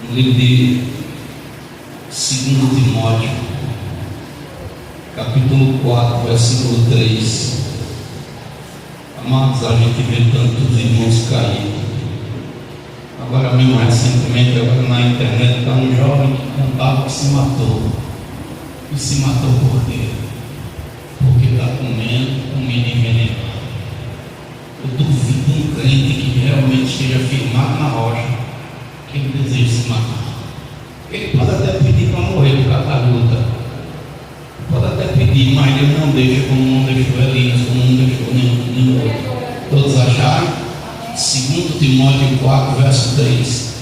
No livro de 2 Timóteo, capítulo 4, versículo 3. Amados, a gente vê tantos irmãos caídos. Agora mesmo, recentemente, agora na internet, está um jovem que cantava que se matou. E se matou por quê? Porque está comendo comida envenenada. Eu duvido um crente que realmente esteja firmado na rocha que ele deseja se matar. Ele pode até pedir para morrer por causa da luta. Pode até pedir, mas ele não deixa, como não deixou Elias, como não deixou nenhum outro. Todos acharam? 2 Timóteo 4, verso 3.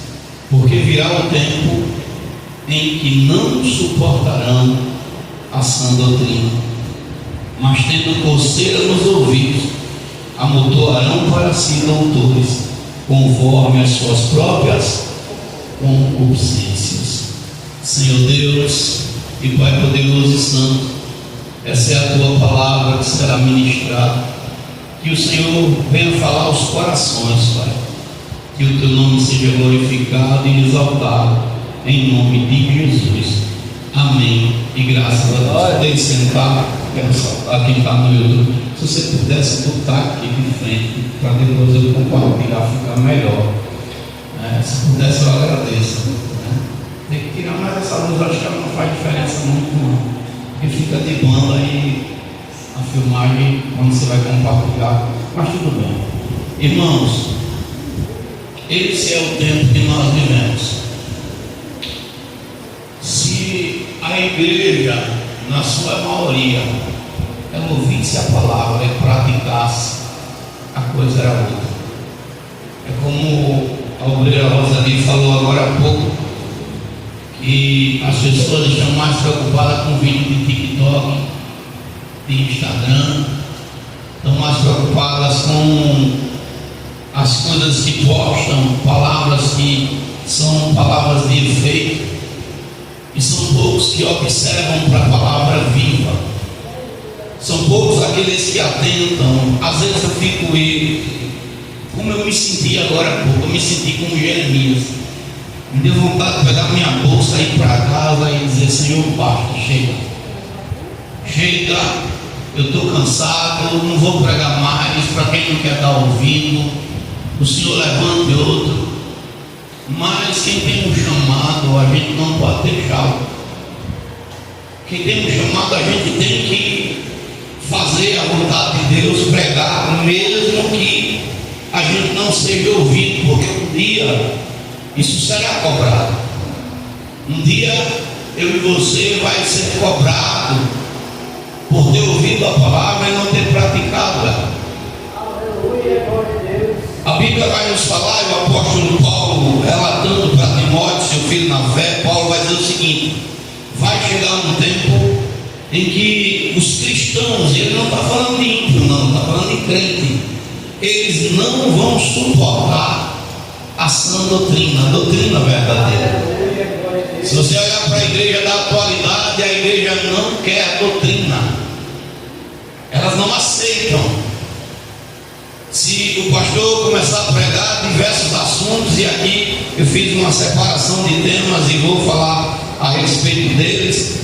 Porque virá o tempo em que não suportarão a sã doutrina, mas tendo coceira nos ouvidos, amontoarão para si doutores, conforme as suas próprias concupiscências. Senhor Deus e Pai poderoso e santo, essa é a tua palavra que será ministrada. Que o Senhor venha falar aos corações, Pai. Que o teu nome seja glorificado e exaltado, em nome de Jesus. Amém. E graças a Deus. Podem sentar. Quero saudar quem está no YouTube. Se você pudesse botar aqui de frente, para depois eu compartilhar, ficar melhor. Se pudesse, eu agradeço. Tem que tirar mais essa luz, acho que ela não faz diferença muito, não. Porque fica de banda aí a filmagem quando você vai compartilhar. Mas tudo bem. Irmãos, esse é o tempo que nós vivemos. Se a igreja, na sua maioria, ela ouvisse a palavra e praticasse, a coisa era outra. É como a obreira Rosalie falou agora há pouco, que as pessoas estão mais preocupadas com vídeo de TikTok, de Instagram, estão mais preocupadas com as coisas que postam, palavras que são palavras de efeito. E são poucos que observam para a palavra viva. São poucos aqueles que atentam. Às vezes eu fico como eu me senti agora há pouco. Eu me senti como Jeremias. Me deu vontade de pegar minha bolsa, ir para casa e dizer: Senhor, basta, chega. Chega, eu estou cansado, eu não vou pregar mais. Para quem não quer dar ouvido, o Senhor levante outro. Mas quem tem um chamado, a gente não pode deixá-lo. Quem tem um chamado, a gente tem que fazer a vontade de Deus, pregar, mesmo que a gente não seja ouvido, porque um dia isso será cobrado. Um dia eu e você vai ser cobrado por ter ouvido a palavra e não ter praticado ela. A Bíblia vai nos falar, e o apóstolo Paulo, relatando para Timóteo, seu filho na fé, Paulo vai dizer o seguinte: vai chegar um tempo em que os cristãos, ele não está falando de ímpio, não, está falando de crente, eles não vão suportar a sã doutrina, a doutrina verdadeira. Se você olhar para a igreja da atualidade, a igreja não quer a doutrina, elas não aceitam. Se o pastor começar a pregar diversos assuntos, e aqui eu fiz uma separação de temas e vou falar a respeito deles.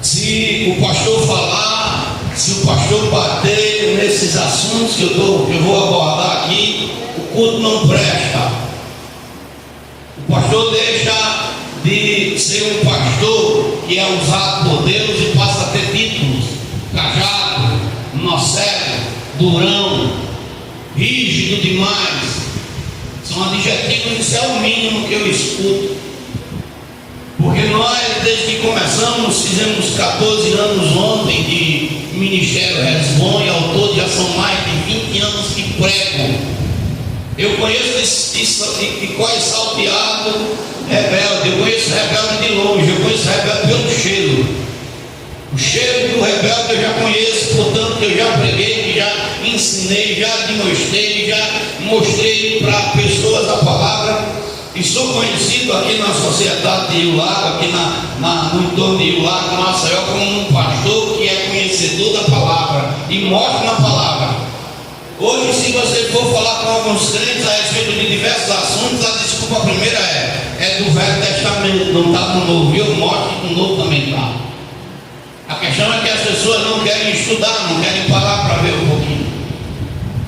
Se o pastor falar, se o pastor bater nesses assuntos que eu vou abordar aqui, o culto não presta. O pastor deixa de ser um pastor que é usado por Deus e passa a ter títulos: cajado, nocego, durão, rígido demais. São adjetivos, isso é o mínimo que eu escuto. Porque nós, desde que começamos, fizemos 14 anos ontem de Ministério Resbom, e ao todo já são mais de 20 anos que prego. Eu conheço de cós salteado, rebelde. Eu conheço rebelde de longe, eu conheço rebelde pelo cheiro. O cheiro do rebelde eu já conheço, portanto eu já preguei, já ensinei, já demonstrei, já mostrei para pessoas a palavra. E sou conhecido aqui na sociedade de Rio Lago, aqui no entorno de Rio Lago, Maceió, como um pastor que é conhecedor da palavra e mostra na palavra. Hoje, se você for falar com alguns crentes a respeito de diversos assuntos, a desculpa primeira é: é do Velho Testamento, não está no Novo. E eu mostro que no Novo também está. A questão é que as pessoas não querem estudar, não querem parar para ver um pouquinho.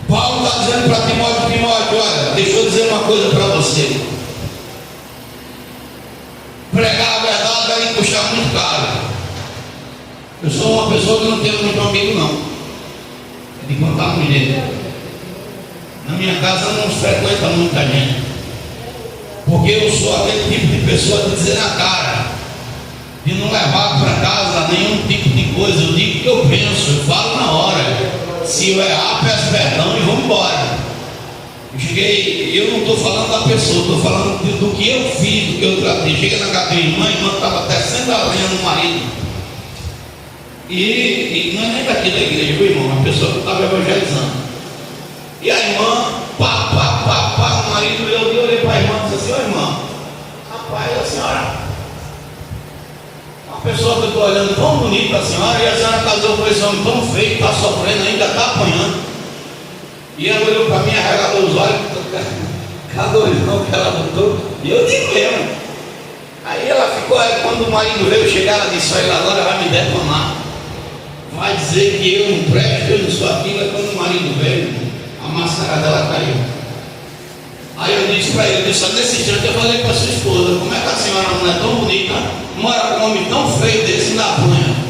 Paulo está dizendo para Timóteo, olha, deixa eu dizer uma coisa para você. Pregar a verdade vai lhe custar muito caro. Eu sou uma pessoa que não tenho muito amigo, não. É de contar com ele. Na minha casa não se frequenta muita gente. Porque eu sou aquele tipo de pessoa de dizer na cara, de não levar para casa nenhum tipo de coisa. Eu digo o que eu penso, eu falo na hora. Se eu errar, peço perdão e vamos embora. Eu não estou falando da pessoa, estou falando do que eu fiz, do que eu tratei. Cheguei na casa da irmã, a irmã estava tecendo a lenha no marido. E não é nem daqui da igreja, viu, irmão? A pessoa que estava evangelizando. E a irmã, o marido, eu olhei para a irmã e disse assim: ô irmã, rapaz, a senhora, uma pessoa que eu estou olhando tão bonita, a senhora, e a senhora casou com esse homem tão feio, está sofrendo, ainda está apanhando. E ela olhou para mim, arregalou os olhos, cada olhão que ela botou, e eu digo mesmo. Aí ela ficou, aí quando o marido veio chegar, ela disse: olha, agora vai me detonar, vai dizer que eu não presto, eu não sou aquilo. Aí quando o marido veio, a máscara dela caiu. Aí eu disse para ele, nesse instante eu falei para sua esposa: como é que a senhora não é tão bonita, mora com um homem tão feio desse na punha?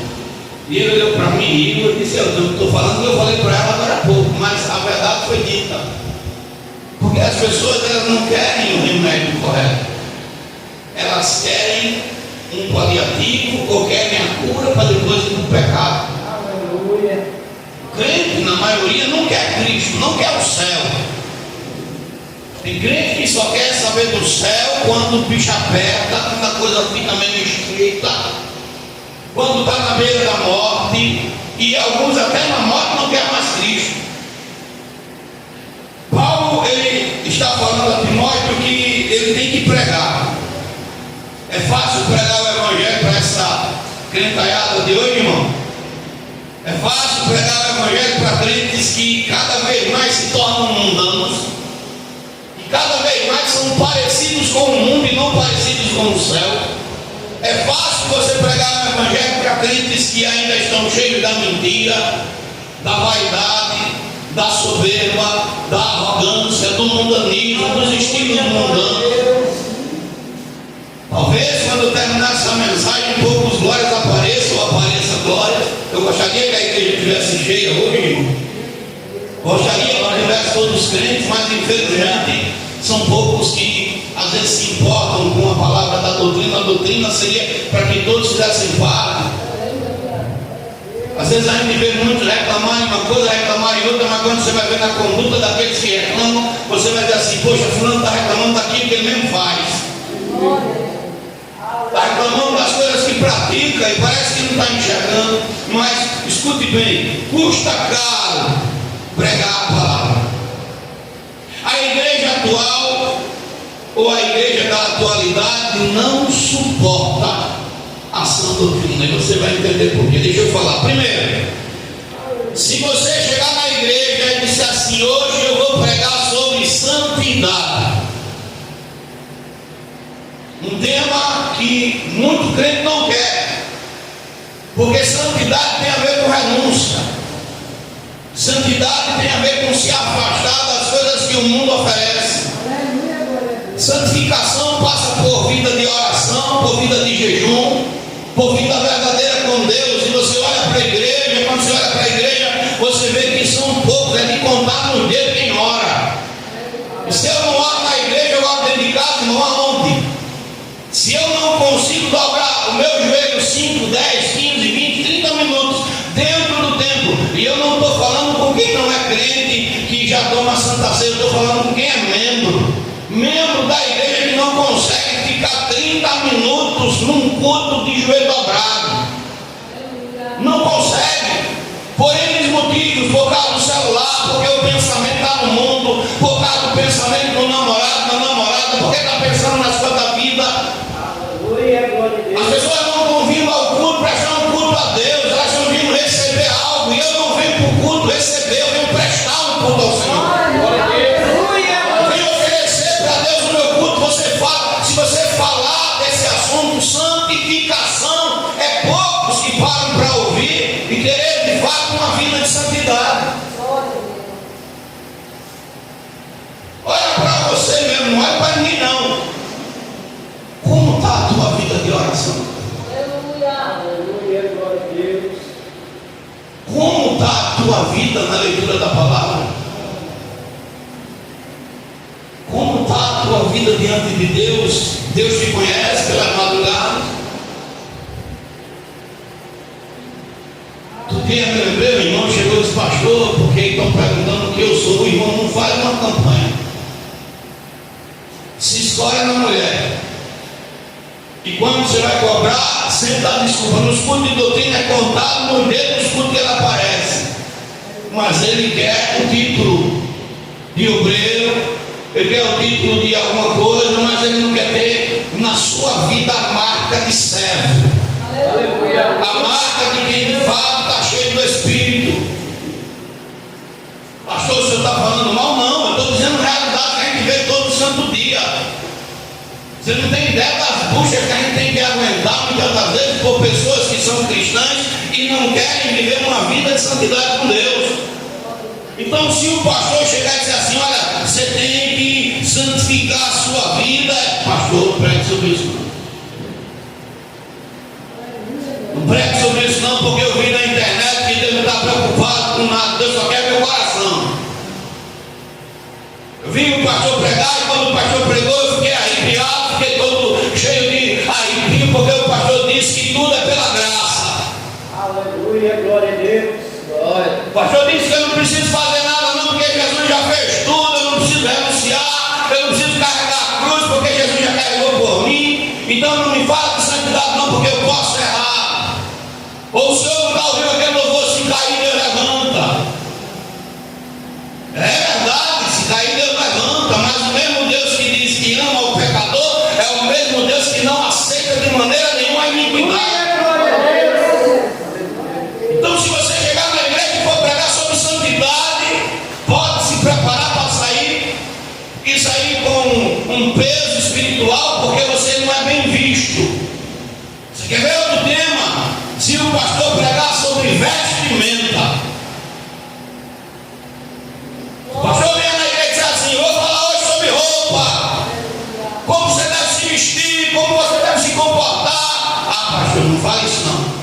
E ele olhou para mim e eu disse: eu não estou falando, eu falei para ela agora há pouco, mas a verdade foi dita. Porque as pessoas, elas não querem o remédio correto, elas querem um paliativo ou querem a cura para depois ir para o pecado. Aleluia. O crente, na maioria, não quer Cristo, não quer o céu. Tem crente que só quer saber do céu quando o bicho aperta, quando a coisa fica meio estreita, quando está na beira da morte, e alguns até na morte não querem mais Cristo. Paulo, ele está falando a Timóteo que ele tem que pregar. É fácil pregar o evangelho para essa crentalhada de hoje, irmão? É fácil pregar o evangelho para crentes que cada vez mais se tornam mundanos, e cada vez mais são parecidos com o mundo e não parecidos com o céu. É fácil você pregar o evangelho para crentes que ainda estão cheios da mentira, da vaidade, da soberba, da arrogância, do mundanismo, dos estilos mundanos. Talvez quando eu terminar essa mensagem, poucos glórias apareçam ou apareça glórias. Eu gostaria que a igreja estivesse cheia hoje, irmão. Gostaria que não tivesse todos os crentes, mas infelizmente são poucos que às vezes se importam com a palavra da doutrina. A doutrina seria para que todos fizessem parte. Às vezes a gente vê muitos reclamarem uma coisa, reclamarem outra, mas quando você vai ver na conduta daqueles que reclamam, você vai dizer assim: poxa, fulano está reclamando daquilo que ele mesmo faz. Está reclamando das coisas que pratica e parece que não está enxergando. Mas escute bem, custa caro pregar a palavra. A igreja atual, ou a igreja da atualidade, não suporta a sã doutrina. E você vai entender por quê. Deixa eu falar. Primeiro, se você chegar na igreja e disser assim: hoje eu vou pregar sobre santidade, um tema que muito crente não quer, porque santidade tem a ver com renúncia, santidade tem a ver com se afastar das coisas que o mundo oferece. Santificação passa por vida de oração, por vida de jejum, por vida verdadeira com Deus. E você olha para a igreja, quando você olha para a igreja, você vê que são poucos, é de contar nos dedos quem ora. E se eu não oro na igreja, eu oro dentro de casa, não aonde? Se eu não consigo dobrar o meu joelho 5, 10, 15, 20, 30 minutos dentro do templo, e eu não estou falando com quem não é crente, que já toma Santa Ceia, eu estou falando com quem é membro da igreja, que não consegue ficar 30 minutos num culto de joelho dobrado, não consegue, por N motivos, por causa do celular, porque o pensamento está no mundo, por causa do pensamento do namorado, da namorada, porque está pensando nas coisas da vida. As pessoas não estão vindo ao culto prestar um culto a Deus, elas estão vindo receber algo, e eu não venho para o culto receber, eu venho prestar um culto ao Senhor. Aleluia! está a tua vida de oração? Aleluia, glória a Deus. Como está a tua vida na leitura da palavra? Como está a tua vida diante de Deus? Deus te conhece pelas madrugadas? Tu dia me lembrei, o irmão chegou e disse: pastor, porque estão perguntando o que eu sou. O irmão não faz uma campanha, se escolhe na mulher. E quando você vai cobrar, sempre dá desculpa. Nos cultos de doutrina é contado nos dedos, nos cultos que ela aparece. Mas ele quer o título de obreiro, ele quer o título de alguma coisa, mas ele não quer ter na sua vida a marca de servo. Aleluia. A marca de quem de fato está cheio do Espírito. Pastor, o senhor está falando mal? Não, eu estou dizendo a realidade que a gente vê todo santo dia. Você não tem ideia das buchas que a gente tem que aguentar muitas das vezes por pessoas que são cristãs e não querem viver uma vida de santidade com Deus. Então, se o pastor chegar e dizer assim: olha, você tem que santificar a sua vida, pastor, não pregue sobre isso não. Não pregue sobre isso não, porque eu vi na internet que Deus não está preocupado com nada, Deus só quer meu coração. Eu vi o pastor pregar e quando o pastor pregou eu fiquei arrepiado, fiquei todo cheio de arrepio, porque o pastor disse que tudo é pela graça. Aleluia, glória a Deus. Glória. O pastor disse que eu não preciso fazer nada não, porque Jesus já fez tudo, eu não preciso renunciar, eu não preciso carregar a cruz, porque Jesus já carregou por mim. Então não me fala de santidade não, porque eu posso errar. Ou o senhor não está ouvindo aquele louvor: se cair Deus levanta. É verdade, se cair Deus levanta, mas o mesmo Deus que diz que ama o pecador é o mesmo Deus que não aceita de maneira nenhuma a iniquidade. Então, se você chegar na igreja e for pregar sobre santidade, pode se preparar para sair e sair com um peso espiritual, porque você não é bem visto. Você quer ver outro tema? Se o pastor pregar sobre vestimenta, o pastor vem na igreja e diz assim: vou falar hoje sobre roupa, como você deve se vestir, como você deve se comportar. Ah, pastor, não fala isso não.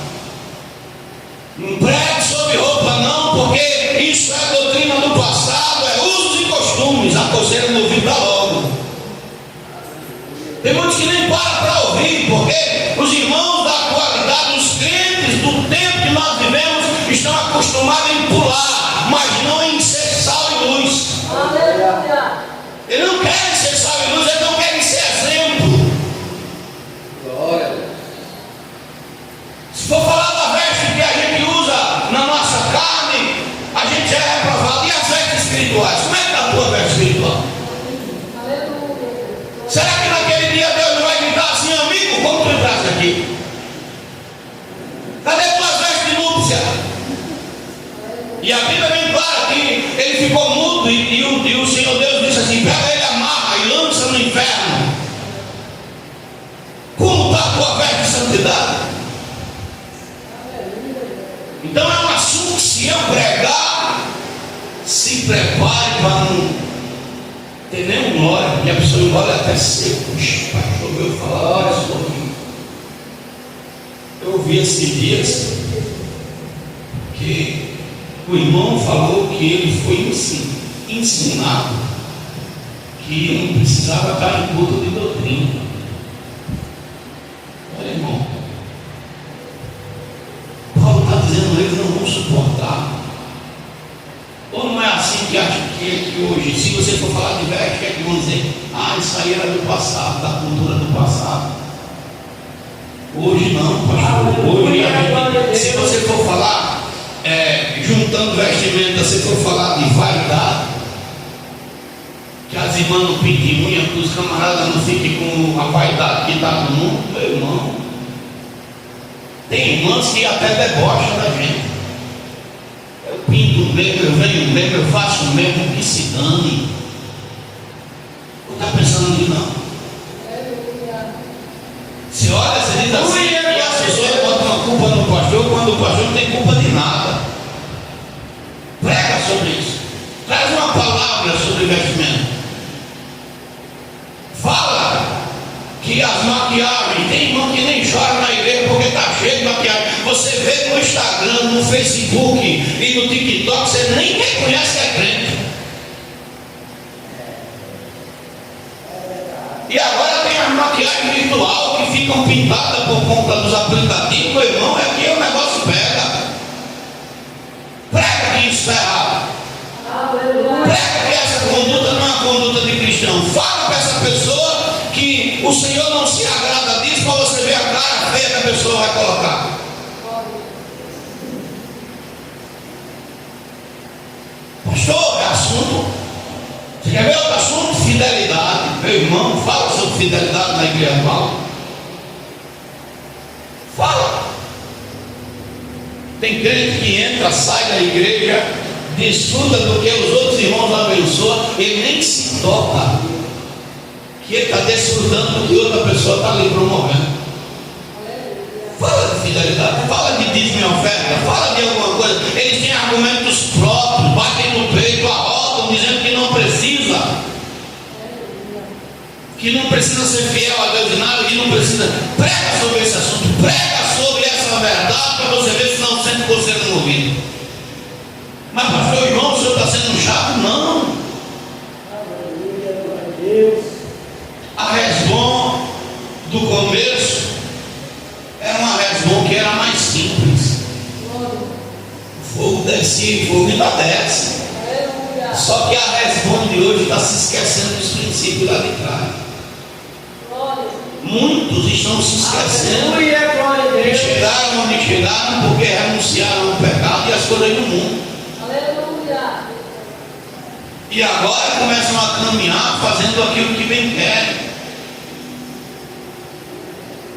Não pregue sobre roupa não, porque isso é doutrina do passado, é usos e costumes. A coceira no ouvido dá logo. Tem muitos que nem param para ouvir, porque os irmãos da atualidade, os crentes do tempo que nós vivemos, estão acostumados em pular, mas não em ser sal e luz. Aleluia. Eles não querem ser sal e luz, eles não querem ser exemplo. Glória a Deus. Se for falar da veste que a gente usa na nossa carne, a gente é reprovado. E as vestes espirituais? Como é que está a tua veste espiritual? Será que naquele dia Deus não vai gritar assim: amigo, como tu entraste aqui? Cadê tuas vestes de núpcia? E a Bíblia é bem clara que ele ficou mudo e o Senhor Deus disse assim: pega ele, amarra e lança no inferno. Como está a tua veste de santidade? Então é um assunto que, se eu pregar, se prepare para não ter nenhum glória, e a pessoa engole até seco. Pastor, eu falar isso. Eu ouvi esses dias que o irmão falou que ele foi ensinado que não precisava estar em culto de doutrina. Olha, irmão, Paulo está dizendo: eles não vão suportar. Ou não é assim que acha que é que hoje, se você for falar de veste, que é que vão dizer: ah, isso aí era do passado, da cultura do passado. Hoje não, pastor. Hoje a gente, se você for falar, juntando vestimenta, se for falar de vaidade, que as irmãs não pintem unha, que os camaradas não fiquem com a vaidade que está no mundo, meu irmão. Tem irmãs que até debocham da gente. Eu pinto mesmo, eu venho mesmo, eu faço mesmo, que se dane. Não está pensando que não. Se olha, você diz assim, e as pessoas botam a culpa no pastor, quando o pastor não tem culpa de nada. Prega sobre isso. Traz uma palavra sobre vestimento. Fala que as maquiagens Instagram, no Facebook e no TikTok, você nem reconhece que é crente. E agora tem as maquiagens virtual que ficam pintadas por conta dos aplicativos. Meu irmão, é que o negócio pega. Prega que isso está errado. Prega que essa conduta não é uma conduta de cristão. Fala para essa pessoa que o Senhor não se agrada disso, para você ver a cara feia que a pessoa vai colocar. Pastor, é assunto. Você quer ver outro assunto? Fidelidade. Meu irmão, fala sobre fidelidade na igreja atual. Fala. Tem crente que entra, sai da igreja, desfruta do que os outros irmãos abençoam, ele nem se toca que ele está desfrutando do que outra pessoa está ali promovendo. Fala de fidelidade, fala de dízimo e oferta, fala de alguma coisa. Eles têm argumentos próprios, batem no peito, arrotam, dizendo que não precisa ser fiel a Deus e nada, que não precisa. Prega sobre esse assunto, prega sobre essa verdade, para você ver se não sente você no ouvido. Mas pastor, irmão, o senhor está sendo chato? Não. A Resbom do começo era uma Resbom que era mais simples. O fogo descia e o fogo ainda desce. Só que a Resbom de hoje está se esquecendo dos princípios lá de trás. Muitos estão se esquecendo e chegaram onde chegaram porque renunciaram ao pecado e as coisas do mundo. E agora começam a caminhar fazendo aquilo que bem querem.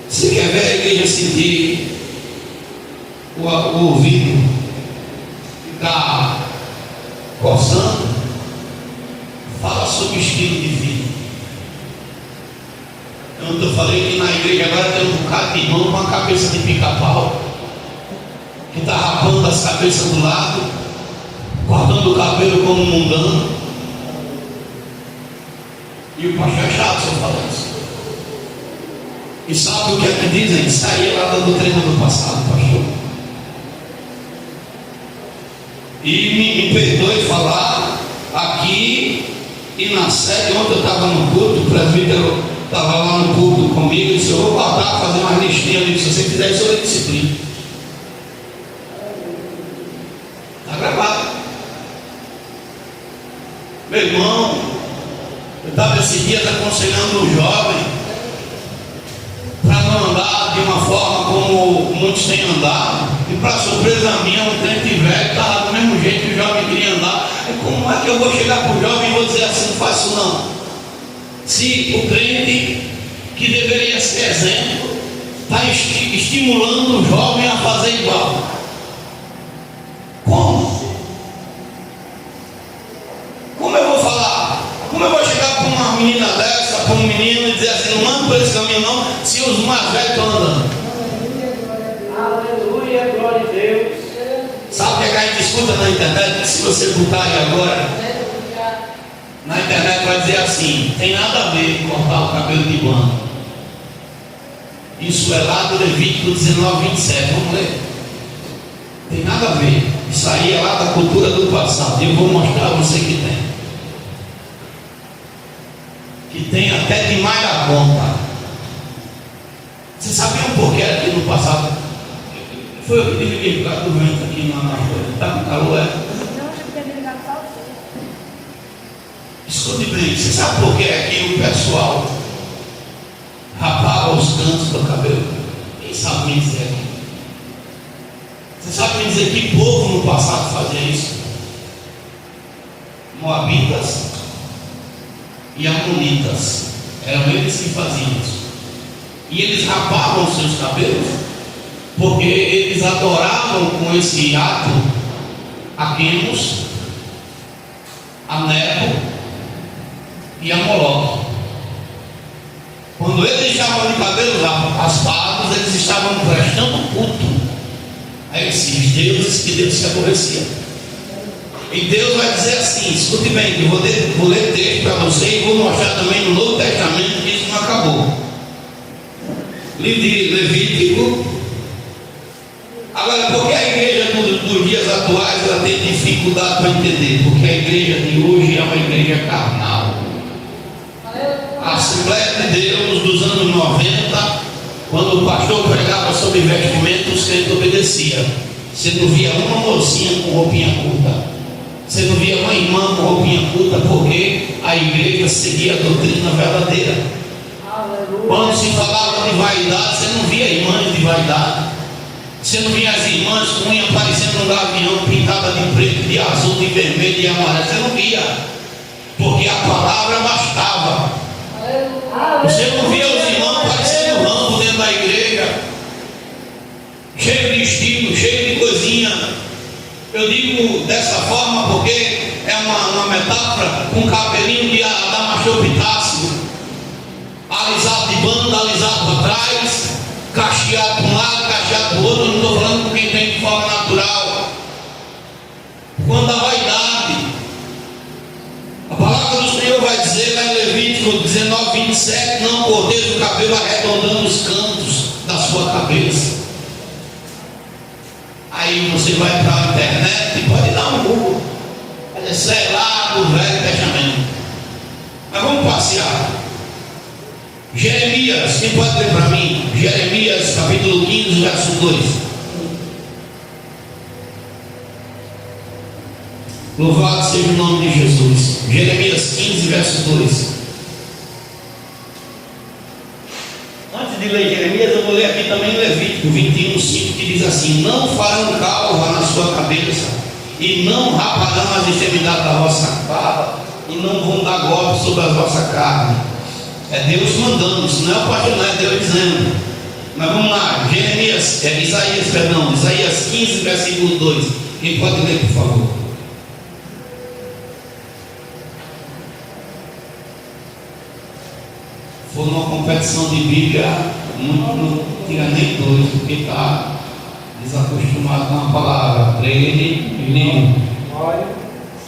Você quer ver a igreja sentir o ouvido ficar coçando? Fala sobre o estilo de vida. Eu falei que na igreja agora tem um bocado de irmão com a cabeça de pica-pau, que está rapando as cabeças do lado, cortando o cabelo como mundano. E o pastor é chato se eu falar isso. E sabe o que é que dizem? Isso aí é lá da doutrina do passado, pastor. E me perdoe falar aqui e na sede. Ontem eu estava no culto, o presbítero estava lá no culto comigo e disse: eu vou guardar, fazer uma listinha ali, se você fizer isso, eu disciplina. Está gravado. Meu irmão, eu estava esses dias aconselhando um jovem para não andar de uma forma como muitos têm andado. E para surpresa minha, um crente velho estava do mesmo jeito que o jovem queria andar. E como é que eu vou chegar para o jovem e vou dizer assim: não faço não? Se o crente que deveria ser exemplo está estimulando o jovem a fazer igual. Como? Como eu vou falar? Como eu vou chegar para uma menina dessa, para um menino e dizer assim: não manda por esse caminho não, se os mais velhos estão andando? Aleluia, glória a Deus. Sabe o que a gente escuta na internet? Se você botar aí agora, na internet vai dizer assim: tem nada a ver com cortar o cabelo de bando. Isso é lá do Levítico 19, 27. Vamos ler. Tem nada a ver. Isso aí é lá da cultura do passado. Eu vou mostrar a você que tem. Que tem até demais da conta. Você sabia por que aqui no passado? Foi eu que tive que ficar do vento aqui na folha. Está com calor, é? Escute bem, você sabe por que aqui o pessoal rapava os cantos do cabelo? Quem sabe me dizer aqui? Você sabe me dizer que povo no passado fazia isso? Moabitas e amonitas. Eram eles que faziam isso. E eles rapavam os seus cabelos porque eles adoravam com esse ato a Quemos, a Nebo e a Moloque. Quando eles estavam de cabelos raspados, eles estavam prestando culto a esses deuses que Deus se aborrecia. E Deus vai dizer assim: escute bem, que eu vou ler texto para você e vou mostrar também no Novo Testamento que isso não acabou. Livro de Levítico. Agora, por que a igreja igrejas atuais ela tem dificuldade para entender, porque a igreja de hoje é uma igreja carnal. A Assembleia de Deus dos anos 90, quando o pastor pregava sobre vestimento, os crentes obedeciam. Você não via uma mocinha com roupinha curta, você não via uma irmã com roupinha curta, porque a igreja seguia a doutrina verdadeira. Quando se falava de vaidade, você não via irmãs de vaidade, você não via as irmãs com unha parecendo um gavião, pintada de preto, de azul, de vermelho, de amarelo, você não via, porque a palavra bastava. Você não via os irmãos parecendo ramo dentro da igreja, cheio de estilo, cheio de coisinha. Eu digo dessa forma porque é uma metáfora, com cabelinho de adamastropitáceo, alisado de banda, alisado para trás, cacheado para um lado, cacheado para o outro. Eu não estou falando com quem tem de forma natural. Quando a vaidade, a palavra do Senhor vai dizer lá em Levítico 19:27, não corteje o cabelo arredondando os cantos da sua cabeça. Aí você vai para a internet e pode dar um Google, sei lá, do Velho Testamento. Mas vamos passear. Jeremias, quem pode ler para mim? Jeremias capítulo 15, verso 2. Louvado seja o nome de Jesus. Jeremias 15, verso 2. Antes de ler Jeremias, eu vou ler aqui também Levítico 21:5, que diz assim: não farão calva na sua cabeça, e não raparão as extremidades da vossa barba, e não vão dar golpe sobre a vossa carne. É Deus mandando, isso não é o pastor, não é Deus dizendo. Mas vamos lá, Isaías 15, versículo 2. Quem pode ler, por favor? For numa competição de Bíblia, não tira nem dois, porque está desacostumado com a palavra. Treine e língua. Vai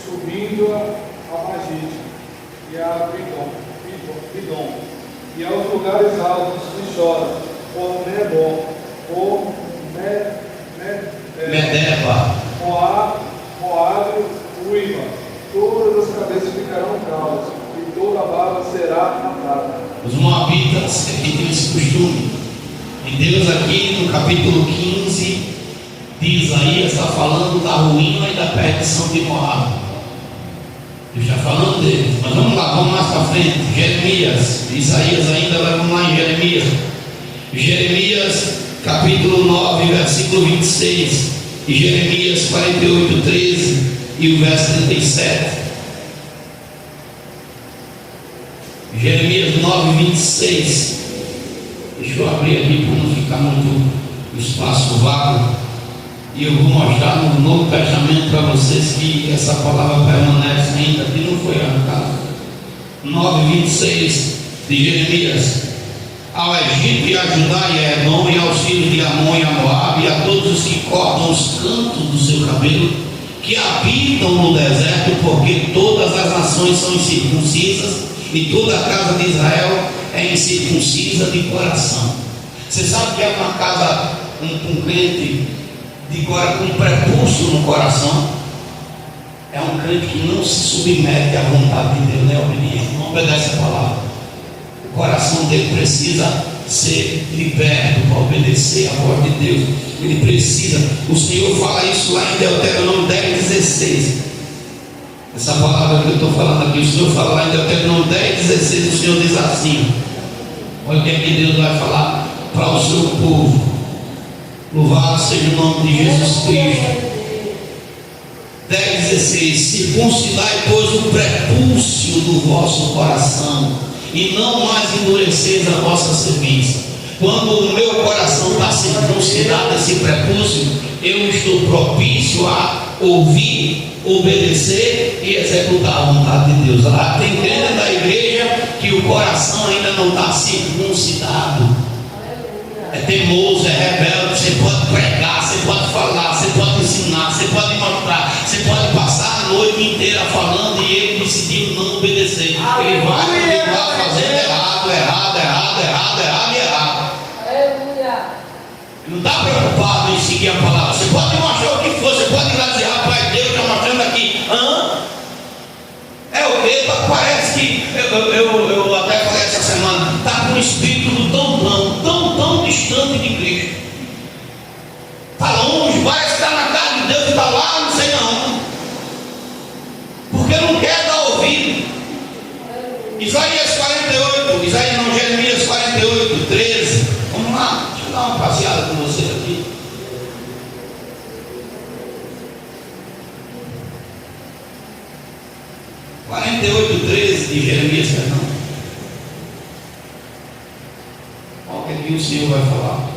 subindo a Magite e a Bidom, e aos lugares altos e chora, por Nebo, por Medeba, Moabe, Uiva, todas as cabeças ficarão calvas, e toda a barba será matada. Os moabitas aqui tem esse costume. E Deus aqui no capítulo 15 de Isaías está falando da ruína e da perdição de Moabe. Ele está falando deles. Mas vamos lá, vamos mais para frente. Jeremias, Isaías ainda, mas vamos lá em Jeremias. Jeremias capítulo 9, versículo 26. E Jeremias 48, 13 e o verso 37. Jeremias 9, 26. Deixa eu abrir aqui para não ficar muito espaço vago. E eu vou mostrar no Novo Testamento para vocês que essa palavra permanece ainda, que não foi arrancada. 9, 26 de Jeremias. Ao Egito e a Judá e a Edom, e aos filhos de Amon e a Moabe, e a todos os que cortam os cantos do seu cabelo, que habitam no deserto, porque todas as nações são incircuncisas, e toda a casa de Israel é incircuncisa de coração. Você sabe que é uma casa, um crente com prepúcio no coração? É um crente que não se submete à vontade de Deus, não é obediente, não obedece a palavra. O coração dele precisa ser liberto para obedecer a voz de Deus. Ele precisa. O Senhor fala isso lá em Deuteronômio 10:16. Essa palavra que eu estou falando aqui, o Senhor fala lá em Deuteronômio 10:16. O Senhor diz assim: olha o que é que Deus vai falar para o seu povo. Louvado seja o nome de Jesus Cristo. 10:16. Circuncidai, pois, o prepúcio do vosso coração, e não mais endureceis a vossa cerviz. Quando o meu coração está circuncidado, esse prepúcio, eu estou propício a ouvir, obedecer e executar a vontade de Deus. Lá tem crente da igreja que o coração ainda não está circuncidado. É teimoso, é rebelde. Você pode pregar, você pode falar, você pode ensinar, você pode mostrar, você pode passar a noite inteira falando e ele decidiu não obedecer. Ele vai continuar fazendo errado. Não está preocupado em seguir a palavra. Você pode mostrar o que for, você pode ir lá dizer, rapaz, Deus está mostrando aqui. É o quê? Parece que, eu até falei essa semana, está com o espírito tão distante de Cristo. Está longe, parece que está na casa de Deus e está lá, não sei não. Porque não quer dar ouvido. Jeremias 48, 13. Vamos lá, deixa eu dar uma passeada com você aqui. de Jeremias, perdão. Olha o que o Senhor vai falar.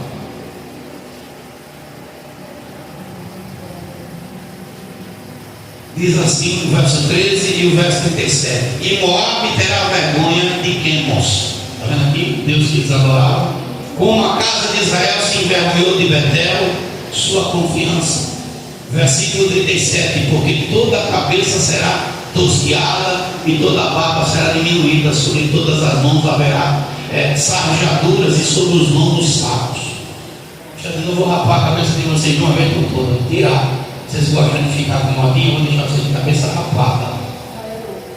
Diz assim o verso 13 e o verso 37. E Moabe terá vergonha de Quemos. Está vendo aqui? Deus que desadorável. Como a casa de Israel se envergonhou de Betel, sua confiança. Versículo 37. Porque toda a cabeça será tosquiada e toda a barba será diminuída, sobre todas as mãos haverá sarjaduras e sobre os lombos sacos. Já de novo, vou rapar a cabeça de vocês de uma vez por toda. Tirar. Vocês gostam de ficar com modinha, eu vou deixar vocês de cabeça rapada.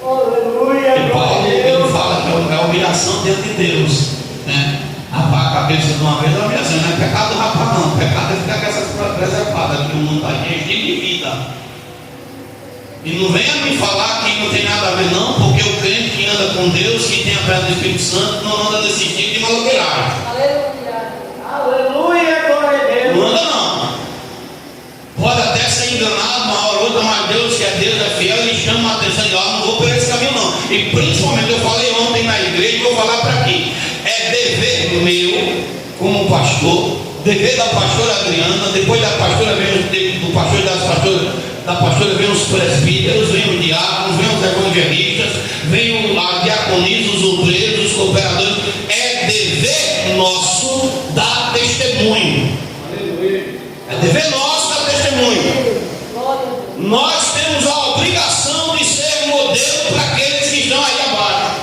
Aleluia, E Paulo ele fala que é humilhação diante de Deus, né? Rapar a cabeça de uma vez é humilhação, não é pecado rapar não, pecado é ficar com essas preservadas que o mundo está cheio de vida. E não venha me falar que não tem nada a ver não, porque o crente que anda com Deus, que tem a fé do Espírito Santo, não anda desse tipo de maloqueiragem. Aleluia, aleluia, glória a Deus. Não anda não. Pode até ser enganado uma hora ou outra, mas Deus, que é Deus, é fiel, ele chama a atenção de não vou por esse caminho não. E principalmente eu falei ontem na igreja e vou falar para aqui. É dever meu, como pastor, dever da pastora Adriana, depois da pastora vem do pastor e da pastora vem os presbíteros, vem os diáconos, vem os evangelistas, vem a diaconisa, os obreiros, os cooperadores. É dever nosso dar testemunho. Aleluia. É dever nosso dar testemunho. Nós temos a obrigação de ser modelo para aqueles que estão aí abaixo.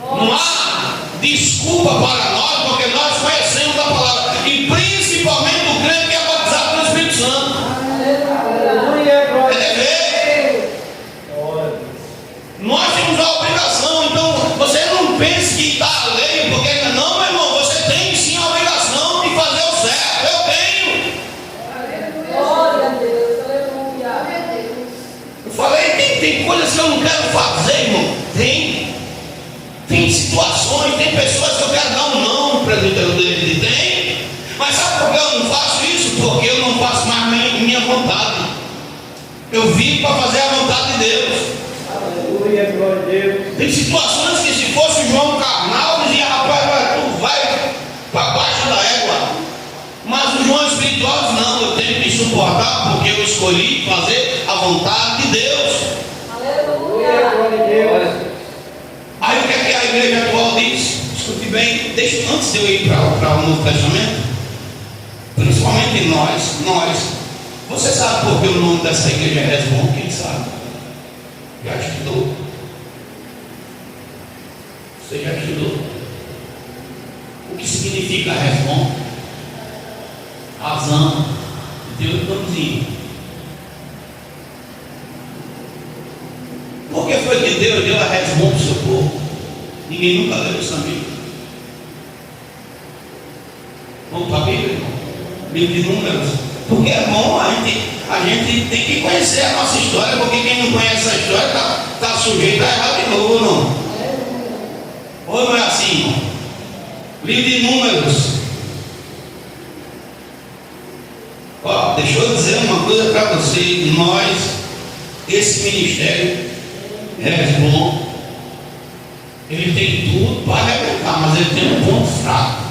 Não há desculpa para nós, porque nós conhecemos a palavra. E principalmente o crente que é batizado pelo Espírito Santo. Aleluia, glória É a dever. Nós temos a obrigação. Então você não pense que está a lei, porque não, meu irmão, você tem sim a obrigação de fazer o certo. Eu tenho. Glória a Deus, aleluia. Eu falei, tem coisas que eu não quero fazer, irmão. Tem situações, tem pessoas que eu quero dar um não, presbítero dele tem. Mas sabe por que eu não faço isso? Porque eu não faço mais minha vontade. Eu vim para fazer a vontade de Deus. Aleluia, glória a Deus. Tem situações que se fosse o João carnal, eu dizia, rapaz, tu vai para baixo da égua. Mas o João espiritual diz, não, eu tenho que suportar porque eu escolhi fazer a vontade de Deus. Aleluia, glória a Deus. Aí o que é que a igreja atual diz? Escute bem, deixa, antes de eu ir para o Novo Testamento, principalmente nós, você sabe por que o nome dessa igreja é Resbom? Quem sabe? Já estudou? Você já estudou? O que significa Resbom? Razão. Deus nomezinho. Por que foi que Deus deu a Resbom para o seu povo? Ninguém nunca leu isso na Bíblia. Vamos para a Bíblia, irmão? Livro de Números. Porque é bom, a gente tem que conhecer a nossa história, porque quem não conhece a história está sujeito a errar de novo, não? Ou não é assim, irmão? Livro de Números. Ó, deixa eu dizer uma coisa para vocês. Nós, esse ministério Resbom, ele tem tudo para arrebentar, mas ele tem um ponto fraco.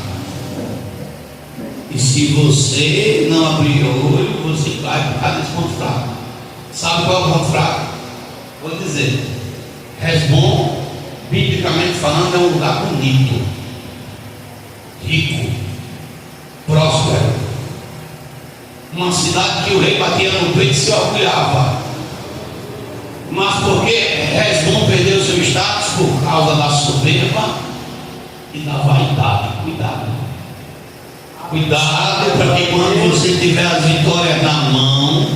E se você não abrir o olho, você vai por causa desse ponto fraco. Sabe qual é o ponto fraco? Vou dizer: Resbom, biblicamente falando, é um lugar bonito, rico, próspero. Uma cidade que o rei batia no peito e se orgulhava. Mas porque Resbom perdeu seu status por causa da soberba e da vaidade. Cuidado. Cuidado para que quando você tiver as vitórias na mão,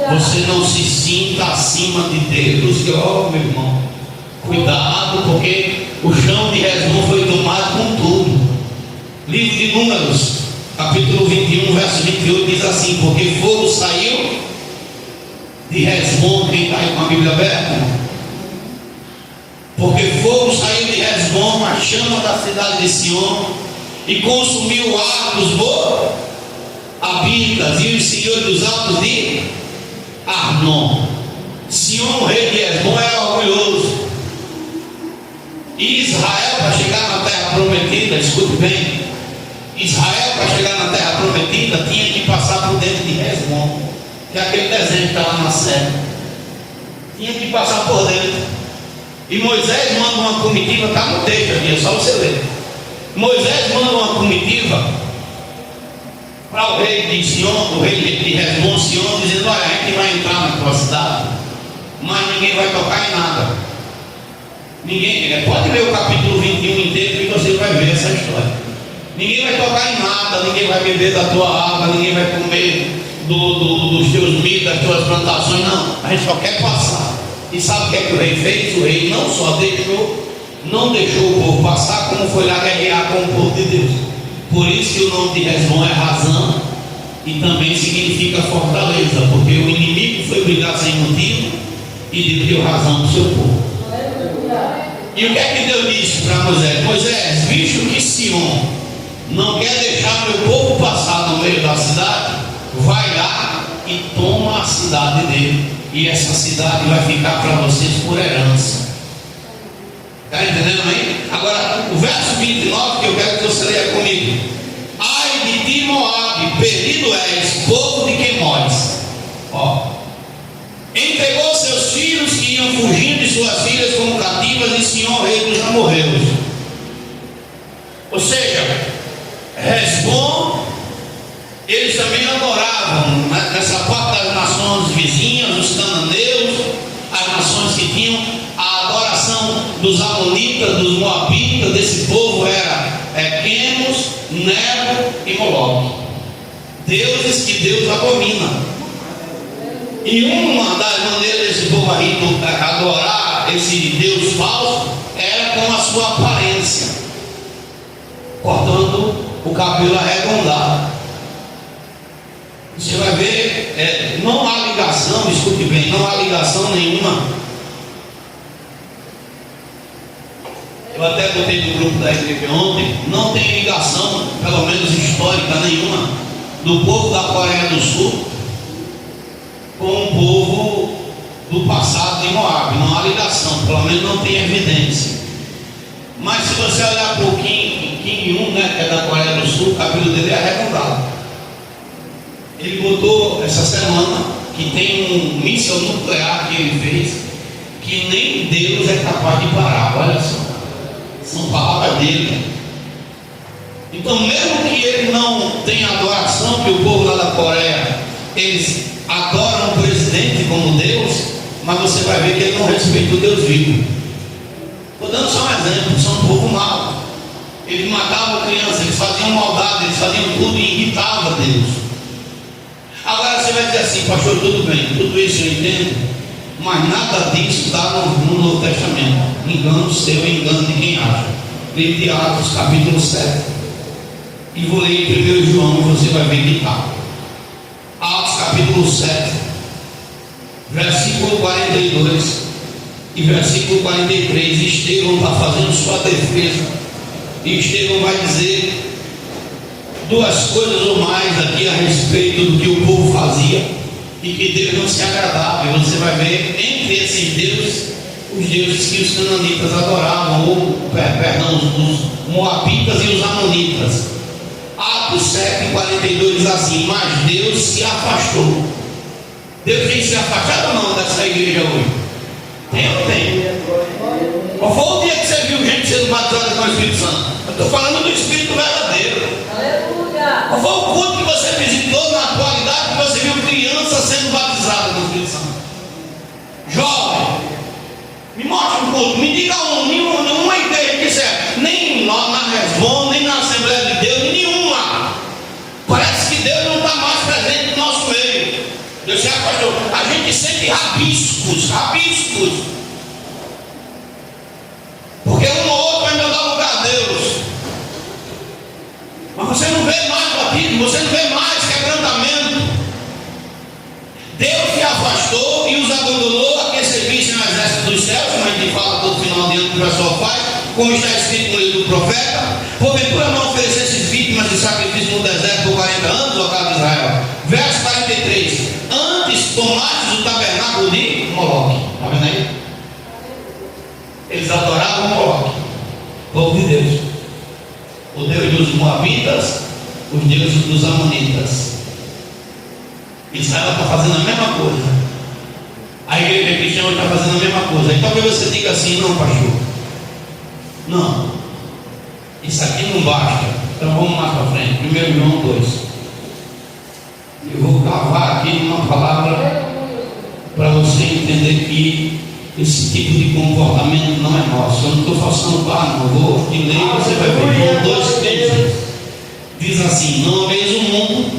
você não se sinta acima de Deus. E ó, meu irmão, cuidado, porque o chão de Hesbom foi tomado com tudo. Livro de Números, capítulo 21, verso 28 diz assim: porque fogo saiu de Hesbom. Quem está aí com a Bíblia aberta? Porque fogo saiu de Hesbom, a chama da cidade de Sion, e consumiu o ar dos Moabitas e os senhores dos altos de Arnon. Sion, rei de Hesbom, era orgulhoso. E Israel, para chegar na terra prometida, escute bem, Israel, para chegar na terra prometida, tinha que passar por dentro de Hesbom, que é aquele desenho que está lá na serra. Tinha que passar por dentro. E Moisés manda uma comitiva, está no texto aqui, é só você ler. Moisés manda uma comitiva para o rei de Sion, o rei de Hesbom, Sion, dizendo: olha, a gente vai entrar na tua cidade, mas ninguém vai tocar em nada. Ninguém, pode ler o capítulo 21 inteiro que você vai ver essa história. Ninguém vai tocar em nada, ninguém vai beber da tua água, ninguém vai comer dos teus milhos, das tuas plantações, não. A gente só quer passar. E sabe o que é que o rei fez? O rei não só não deixou o povo passar, como foi lá guerrear com o povo de Deus. Por isso que o nome de Hesbom é razão, e também significa fortaleza, porque o inimigo foi brigar sem motivo e deu razão para o seu povo. E o que é que Deus disse para Moisés? Moisés, visto que Sion não quer deixar meu povo passar no meio da cidade, vai lá e toma a cidade dele, e essa cidade vai ficar para vocês por herança. Está entendendo aí? Agora, o verso 29 que eu quero que você leia comigo: ai de ti, Moabe, perdido és, povo de Quemores. Ó, entregou seus filhos que iam fugindo e suas filhas como cativas, e Sion, rei dos amorreus. Ou seja, Hesbom, eles também adoravam nessa parte das nações vizinhas, os cananeus, as nações que tinham a adoração dos amonitas, dos moabitas. Desse povo era Quemos, Nebo e Moloque, deuses que Deus abomina. E uma das maneiras desse povo aí adorar esse Deus falso era com a sua aparência, cortando o cabelo arredondado. Você vai ver, não há ligação, escute bem, não há ligação nenhuma. Eu até botei no grupo da igreja ontem, não tem ligação, pelo menos histórica nenhuma, do povo da Coreia do Sul com o povo do passado de Moab. Não há ligação, pelo menos não tem evidência. Mas se você olhar para o Kim Il-sung, né, que é da Coreia do Sul, o cabelo dele é arredondado. Ele botou essa semana que tem um míssil nuclear que ele fez, que nem Deus é capaz de parar. Olha só, são palavras dele. Então, mesmo que ele não tenha adoração, que o povo lá da Coreia, eles adoram o presidente como Deus, mas você vai ver que ele não respeita o Deus vivo. Estou dando só um exemplo, são um povo mau. Eles matavam crianças, eles faziam maldade, eles faziam tudo e irritavam Deus. Agora você vai dizer assim: pastor, tudo bem, tudo isso eu entendo, mas nada disso está no Novo Testamento. Engano seu, engano de quem acha. Livro de Atos, capítulo 7. E vou ler em 1 João, você vai ver que está. Atos, capítulo 7, versículo 42 e versículo 43. Estevão está fazendo sua defesa, e Estevão vai dizer duas coisas ou mais aqui a respeito do que o povo fazia e que Deus não se agradava. E você vai ver entre esses deuses os deuses que os cananitas adoravam, ou perdão, os moabitas e os amonitas. Atos 7, 42 diz assim: mas Deus se afastou. Deus tem se afastado ou não dessa igreja hoje? Tem ou não tem? Qual foi o dia que você viu gente sendo batizada com o Espírito Santo? Eu estou falando do Espírito verdadeiro. Aleluia! Qual foi o culto que você visitou na atualidade que você viu criança sendo batizada no Espírito Santo? Jovem, me mostre um culto, me diga nenhuma igreja que serve, nem lá na Hesbom, nem na Assembleia de Deus, nenhuma. o pessoal faz, como está escrito no livro do profeta: porventura não oferecesse vítimas de sacrifício no deserto por 40 anos, ó casa de Israel. Verso 43: antes tomastes o tabernáculo de Moloque. Está vendo aí? Eles adoravam Moloque, povo de Deus, o Deus dos Moabitas, os deuses dos Amonitas. Israel está fazendo a mesma coisa, a igreja cristã está fazendo a mesma coisa. Então talvez você diga assim: não, pastor, não, isso aqui não basta. Então vamos mais para frente. 1 João 2. Eu vou cavar aqui numa palavra para você entender que esse tipo de comportamento não é nosso. Eu não estou forçando barra, não. Eu vou te ler e você vai ver. João 2,15 diz assim: não ameis o mundo,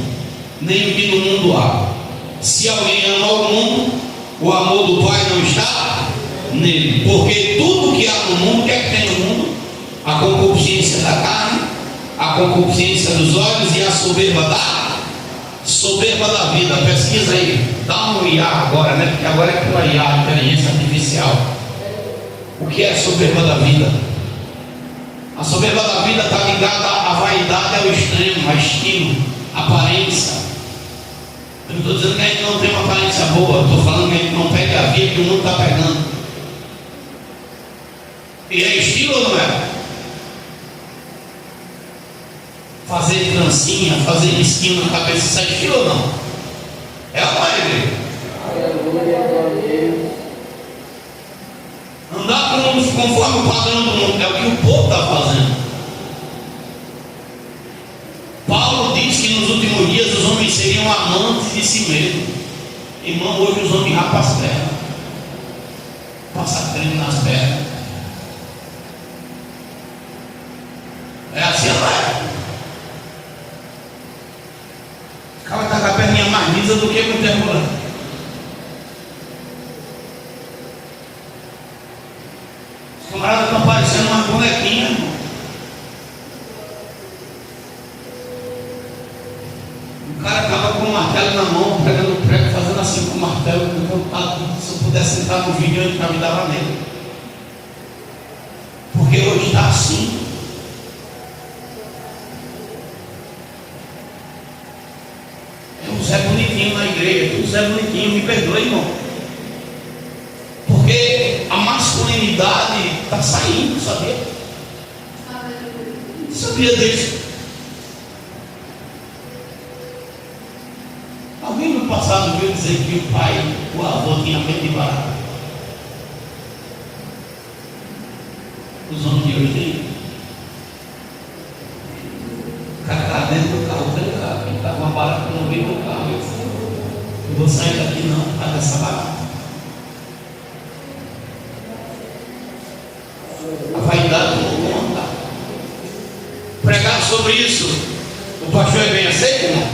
nem o que no mundo há. Se alguém ama o mundo, o amor do Pai não está nele. Porque tudo que há no mundo, o que é que tem no mundo? A concupiscência da carne, a concupiscência dos olhos e a soberba da vida. Pesquisa aí, dá um IA agora, né? Porque agora é pela IA, inteligência artificial. O que é a soberba da vida? A soberba da vida está ligada à vaidade, ao extremo, a estilo, à aparência. Eu não estou dizendo que a gente não tem uma aparência boa, estou falando que a gente não pega a vida que o mundo está pegando. E é estilo ou não é? Fazer trancinha, fazer risquinho na cabeça, isso é estilo ou não? É ou não é, igreja? Andar com o mundo conforme o padrão do mundo, é o que o povo está fazendo. Paulo diz que nos últimos dias os homens seriam amantes de si mesmos. Irmão, hoje os homens rapam as pernas, passam creme nas pernas. É assim, não é? O cara está com a perninha mais lisa do que com o termolante. Os camaradas estão parecendo uma bonequinha, irmão. O cara acaba com o martelo na mão, pegando o prego, fazendo assim com o martelo. Se eu pudesse entrar no vídeo, eu engravidava nele. Porque hoje está assim. O Zé bonitinho na igreja, o Zé bonitinho, me perdoe, irmão. Porque a masculinidade está saindo, sabia? Sabia disso? Alguém no passado viu dizer que o pai, o avô tinha medo de barata? Os homens de hoje têm. O cara está dentro do carro, trancado. Ele está com uma barata no meio do carro. Eu vou sair daqui não, por causa dessa barata. A vaidade não conta. Pregar sobre isso, o pastor é bem aceito, irmão?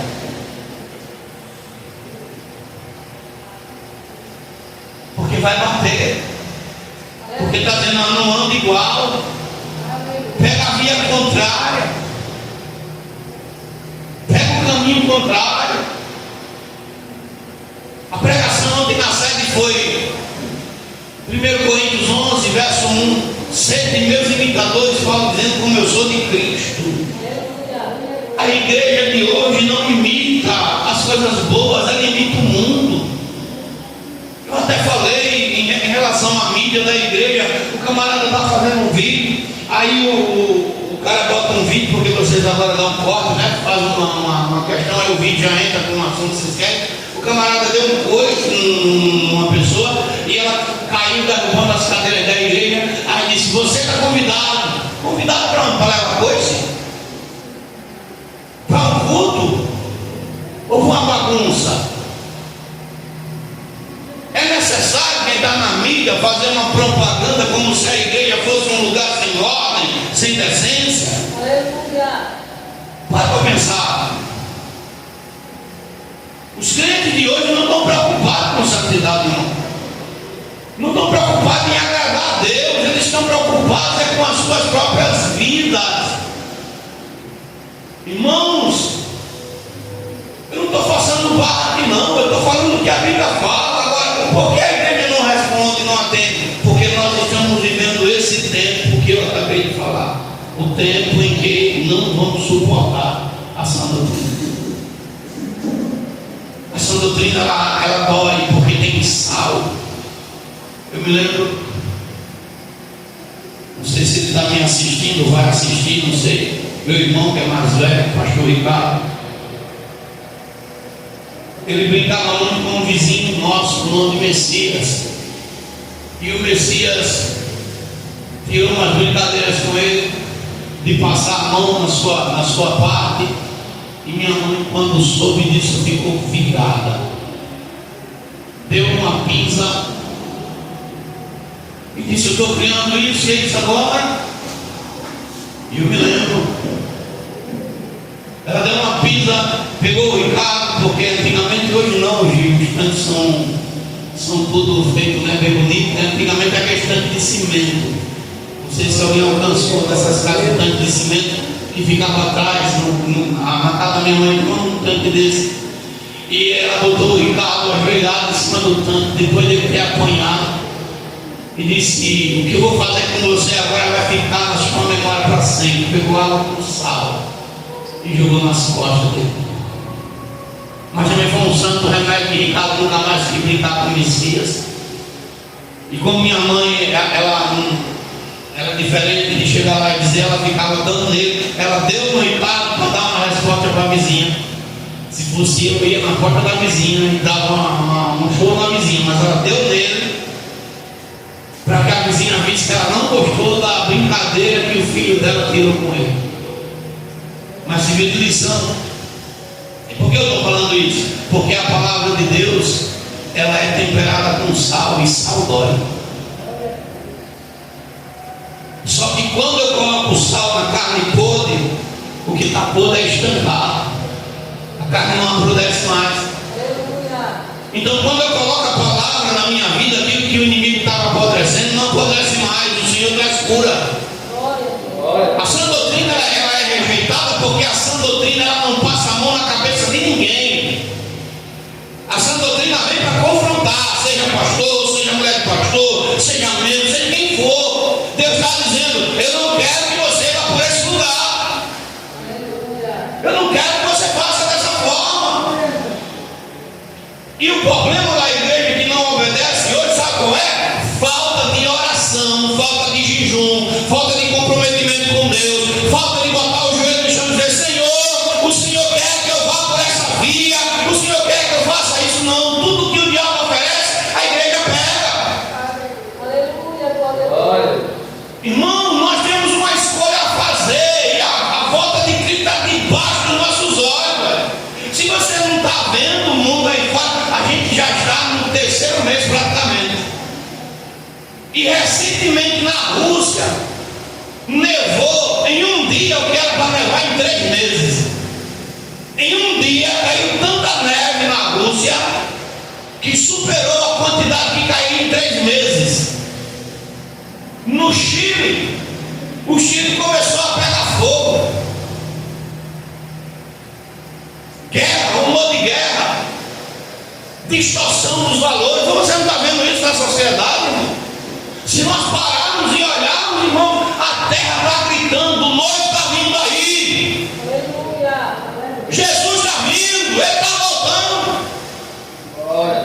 Porque vai bater. Porque está dizendo, não anda igual. Pega a via contrária. Pega o caminho contrário. A pregação ontem na sede foi 1 Coríntios 11, verso 1. Sede meus imitadores, Paulo dizendo como eu sou de Cristo. A igreja de hoje não imita as coisas boas, ela imita o mundo. Eu até falei em relação à mídia da igreja. O camarada está fazendo um vídeo, aí o cara bota um vídeo, porque vocês agora dão um corte, né? Faz uma questão, aí o vídeo já entra com um assunto que vocês querem. O camarada deu um coice numa pessoa e ela caiu derrubando as cadeiras da igreja. Aí disse: você está convidado. Convidado para onde? Para levar coice? Para um culto? Ou para uma bagunça? É necessário quem está na mídia fazer uma propaganda como se a igreja fosse um lugar sem ordem, sem decência? Para pensar. Os crentes de hoje não estão preocupados com santidade, não. Não estão preocupados em agradar a Deus. Eles estão preocupados com as suas próprias vidas. Irmãos, eu não estou forçando barra aqui, não. Eu estou falando o que a Bíblia fala. Agora, por que a igreja não responde, não atende? Porque nós estamos vivendo esse tempo o tempo em que não vamos suportar a sã doutrina. A sã doutrina ela dói porque tem sal. Eu me lembro, não sei se ele está me assistindo ou vai assistir, não sei. Meu irmão que é mais velho, o pastor Ricardo, ele brincava muito com um vizinho nosso, com o nome de Messias. E o Messias tirou umas brincadeiras com ele, de passar a mão na sua parte. E minha mãe, quando soube disso, ficou virada. Deu uma pisa e disse: eu estou criando isso e isso agora. E eu me lembro, ela deu uma pisa, pegou o Ricardo, porque antigamente, hoje não, os estantes são tudo feito, né, bem bonito, né? Antigamente era estante de cimento. Não sei se alguém alcançou dessas casas, um tanque de cimento que ficava atrás, na casa da minha mãe, um tanque desse. E ela botou o Ricardo ajoelhado em cima do tanque, depois de ter apanhado, e disse: o que eu vou fazer com você agora vai ficar na sua memória para sempre. Pegou água com sal e jogou nas costas dele. Mas também foi um santo remédio que Ricardo nunca mais quis brincar com Messias. E como minha mãe, ela era diferente de chegar lá e dizer, ela ficava dando nele. Ela deu no Ricardo para dar uma resposta para a vizinha. Se fosse eu ia na porta da vizinha e dava um show na vizinha, mas ela deu nele para que a vizinha visse que ela não gostou da brincadeira que o filho dela tirou com ele. Mas serviu de lição. E por que eu estou falando isso? Porque a palavra de Deus, ela é temperada com sal, e sal dói. Só que quando eu coloco o sal na carne podre, o que está podre é estancado. A carne não apodrece mais. Então quando eu coloco a palavra na minha vida, aquilo que o inimigo estava apodrecendo, não apodrece mais. O Senhor traz cura. A sã doutrina ela é rejeitada porque a sã doutrina ela não passa a mão na cabeça de ninguém. A sã doutrina vem para confrontar, seja pastor, seja mulher de pastor, seja membro, seja quem for. Deus está dizendo: eu não quero que você vá por esse lugar. Eu não quero que você faça dessa forma. E o problema da igreja que não obedece hoje, sabe qual é? Falta de oração, falta de jejum, falta de comprometimento com Deus, falta de botar o joelho no chão e dizer: Senhor, o Senhor quer que eu vá por essa via, o Senhor quer que eu faça isso. Não, tudo que o diabo oferece, a igreja pega. Aleluia. Irmão, nós temos uma escolha a fazer, e a volta de Cristo está debaixo dos nossos olhos, velho. Se você não está vendo o mundo aí fora, a gente já está no terceiro mês praticamente. E recentemente na Rússia, nevou em um dia o que era para nevar em 3 meses. Em um dia caiu tanta neve na Rússia que superou a quantidade que caiu em 3 meses. No Chile, o Chile começou a pegar fogo. Guerra, rumor de guerra, distorção dos valores. Você não está vendo isso na sociedade, irmão? Se nós pararmos e olharmos, irmão, a terra está gritando: o noivo está vindo aí. Jesus está vindo, ele está voltando.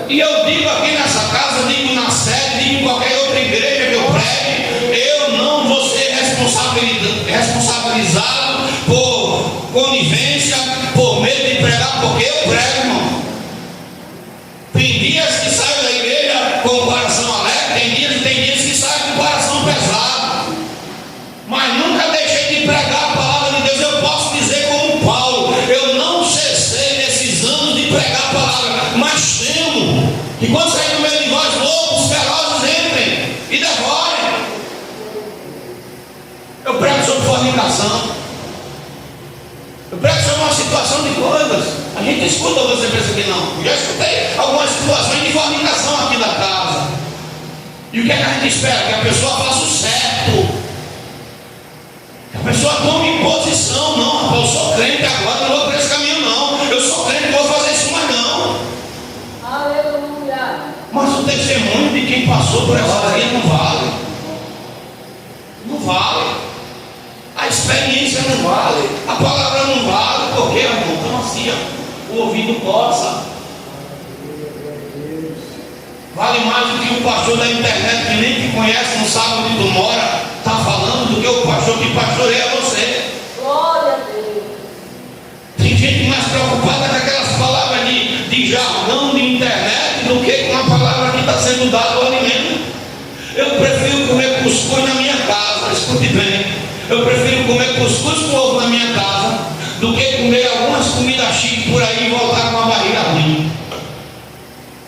E eu digo aqui nessa casa, digo na sede, digo em qualquer outra igreja que eu pregue, eu não vou ser responsabilizado por conivência, por medo de pregar, porque eu prego, irmão. Tem dias que saio da igreja com o coração alegre, tem dias que saio com o coração pesado, mas nunca deixei de pregar a palavra de Deus. Eu posso dizer como Paulo: eu não cessei nesses anos de pregar a palavra, mas temo que quando sair do meio de vós, lobos ferozes entrem e devorem. Eu prego sobre fornicação, eu prego sobre uma situação de coisas. A gente escuta, você pensa que não. Eu já escutei algumas situações de fornicação aqui da casa. E o que é que a gente espera? Que a pessoa faça o certo, que a pessoa tome posição. Não, rapaz, eu sou crente agora, não vou por esse caminho não. Eu sou crente, não vou fazer isso mais não. Aleluia. Mas o testemunho de quem passou por essa via não vale. Não vale. Aí experiência não vale, a palavra não vale, porque, irmão, então assim, ó, o ouvido coça. Vale mais do que o pastor da internet que nem te conhece, não sabe onde tu mora, está falando, do que o pastor que pastoreia você. Glória a Deus. Tem gente mais preocupada com aquelas palavras de jargão de internet do que com a palavra que está sendo dada ao alimento. Eu prefiro comer cuscuz na minha casa, escute bem. Eu prefiro comer cuscuz com ovo na minha casa do que comer algumas comidas chiques por aí e voltar com uma barriga ruim.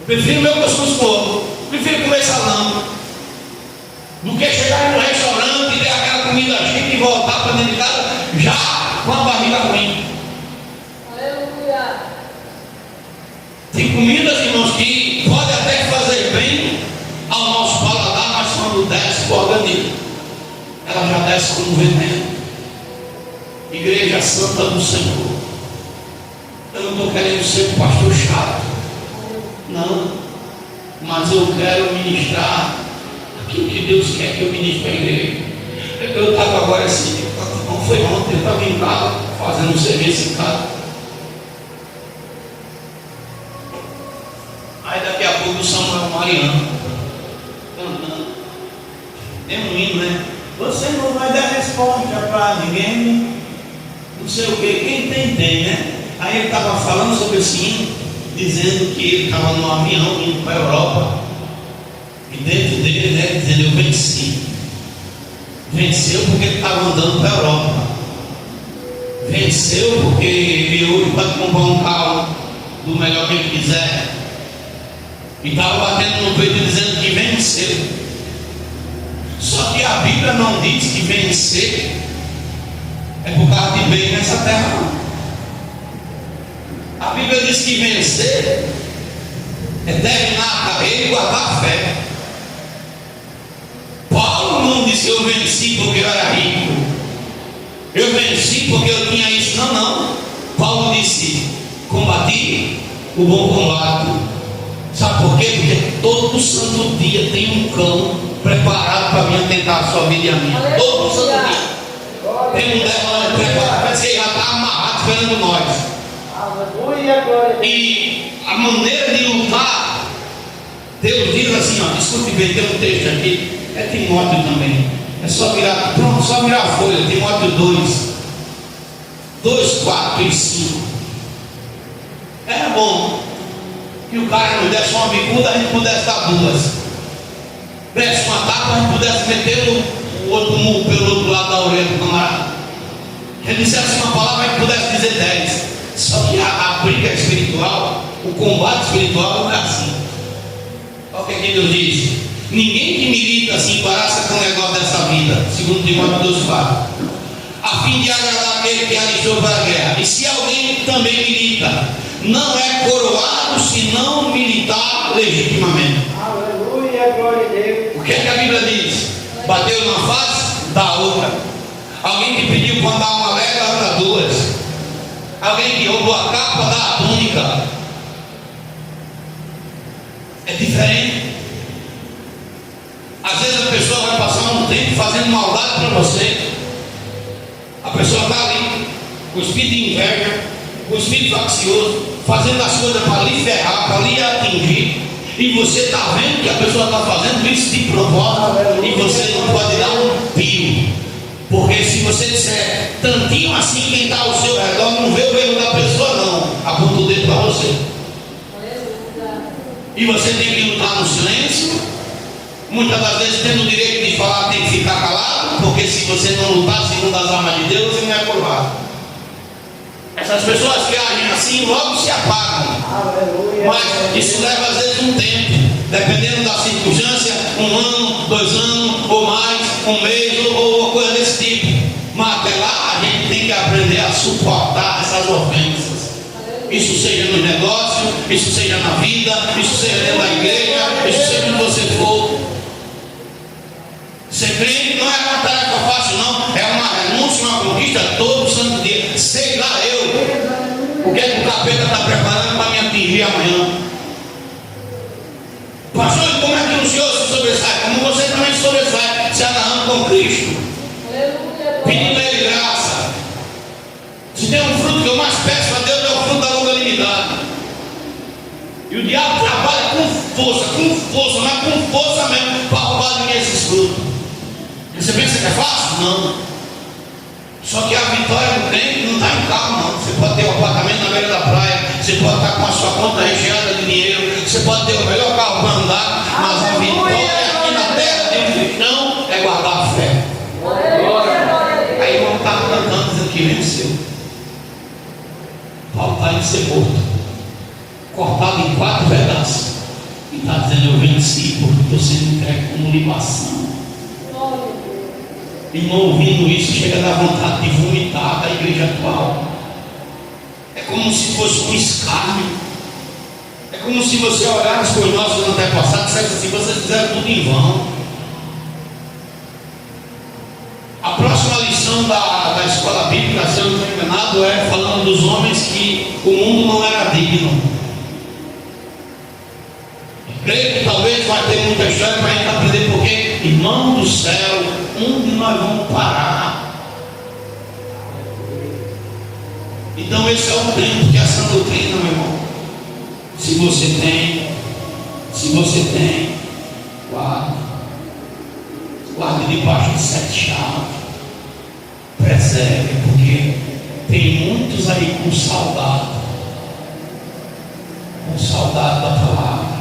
Prefiro meu cuscuz com ovo, prefiro comer salame do que chegar no restaurante e ter aquela comida chique e voltar para dentro de casa já com a barriga ruim. Aleluia. Tem comidas, irmãos, que pode até fazer bem ao nosso paladar, mas quando desce para o organismo, ela já desce como veneno. Igreja Santa do Senhor, eu não estou querendo ser um pastor chato, não, mas eu quero ministrar aquilo que Deus quer que eu ministre para a igreja. Eu estava agora assim, não foi ontem, eu estava em casa fazendo um serviço em casa. Aí daqui a pouco o Samuel Mariano cantando, tem um hino, né? Você não vai dar resposta para ninguém, não sei o que, quem tem, né? Aí ele estava falando sobre esse hino, dizendo que ele estava num avião indo para a Europa, e dentro dele, né, dizendo: eu venci. Venceu porque ele estava andando para a Europa, venceu porque ele hoje pode comprar um carro do melhor que ele quiser, e estava batendo no peito dizendo que venceu. Só que a Bíblia não diz que vencer é por causa de bem nessa terra, não. A Bíblia diz que vencer é terminar a carreira e guardar a fé. Paulo não disse: eu venci porque eu era rico, eu venci porque eu tinha isso. Não, não. Paulo disse: combati o bom combate. Sabe por quê? Porque todo santo dia tem um cão preparado para vir tentar a sua vida e a minha. Todo santo dia tem um demônio preparado, parece que já está amarrado esperando nós. Aleluia, glória a Deus. E a maneira de lutar, Deus diz assim, ó, escute bem, tem um texto aqui, é Timóteo também, é só virar, pronto, só virar a folha, Timóteo 2, 4 e 5. Era bom que o cara nos desse uma bicuda, a gente pudesse dar duas, desse uma tapa, a gente pudesse meter o outro murro pelo outro lado da orelha do camarada. Ele dissesse uma palavra, a gente pudesse dizer 10. Só que a briga espiritual, o combate espiritual não é assim. Olha o que aqui Deus diz: ninguém que milita se embaraça com o negócio dessa vida, segundo Timóteo 2,4, a fim de agradar aquele que alistou para a guerra. E se alguém também milita, não é coroado se não militar legitimamente. Aleluia, glória a Deus. O que é que a Bíblia diz? Bateu numa face, dá outra. Alguém que pediu para dar uma lega, dá duas. Alguém que roubou a capa, dá a túnica. É diferente. Às vezes a pessoa vai passar um tempo fazendo maldade para você. A pessoa está ali, com o espírito de inveja, com o espírito faccioso, fazendo as coisas para lhe ferrar, para lhe atingir. E você está vendo que a pessoa está fazendo isso de propósito. E você não pode dar um pio. Porque se você disser tantinho assim, quem está ao seu redor não vê o erro da pessoa, não. Aponta o dedo para você. E você tem que lutar no silêncio. Muitas das vezes tendo o direito de falar, tem que ficar calado. Porque se você não lutar segundo as armas de Deus, você não é curvado. Essas pessoas que agem assim logo se apagam. Aleluia. Mas isso leva às vezes um tempo. Dependendo da circunstância, 1 ano, 2 anos, ou mais, um mês, ou uma coisa desse tipo. Mas até lá a gente tem que aprender a suportar essas ofensas. Isso seja no negócio, isso seja na vida, isso seja dentro da igreja, isso seja onde você for. Ser crente não é uma tarefa fácil, não. É uma renúncia, uma conquista todo santo dia. Sei lá eu o que é que o capeta está preparando para me atingir amanhã. Pastor, como é que o senhor se sobressai? Como você também se sobressai, se agarrando com Cristo, pedindo a Ele graça. diabo trabalha com força, mas com força mesmo, para roubar de mim esses frutos. Você pensa que é fácil? Não. Só que a vitória do crente não está em carro, não. Você pode ter um apartamento na beira da praia, você pode estar com a sua conta recheada de dinheiro, você pode ter o melhor carro para andar, mas a vitória aqui na terra de um cristão é guardar a fé. Aí vamos estar cantando dizendo que venceu. Paulo está indo ser morto, cortado em 4 pedaços, e está dizendo: eu venci porque estou sendo entregue como libação. Irmão, ouvindo isso, chega a dar vontade de vomitar da igreja atual. É como se fosse um escárnio. É como se você olhasse para os nossos antepassados e dissesse assim: vocês fizeram tudo em vão. A próxima lição da escola bíblica, se eu não estou enganado, é falando dos homens que o mundo não era digno. Creio que talvez vai ter muita história para a gente aprender, porque, irmão do céu, onde nós vamos parar? Então esse é o tempo que essa doutrina, meu irmão, se você tem, guarde debaixo de 7 chaves, preserve, porque tem muitos aí com saudade da palavra.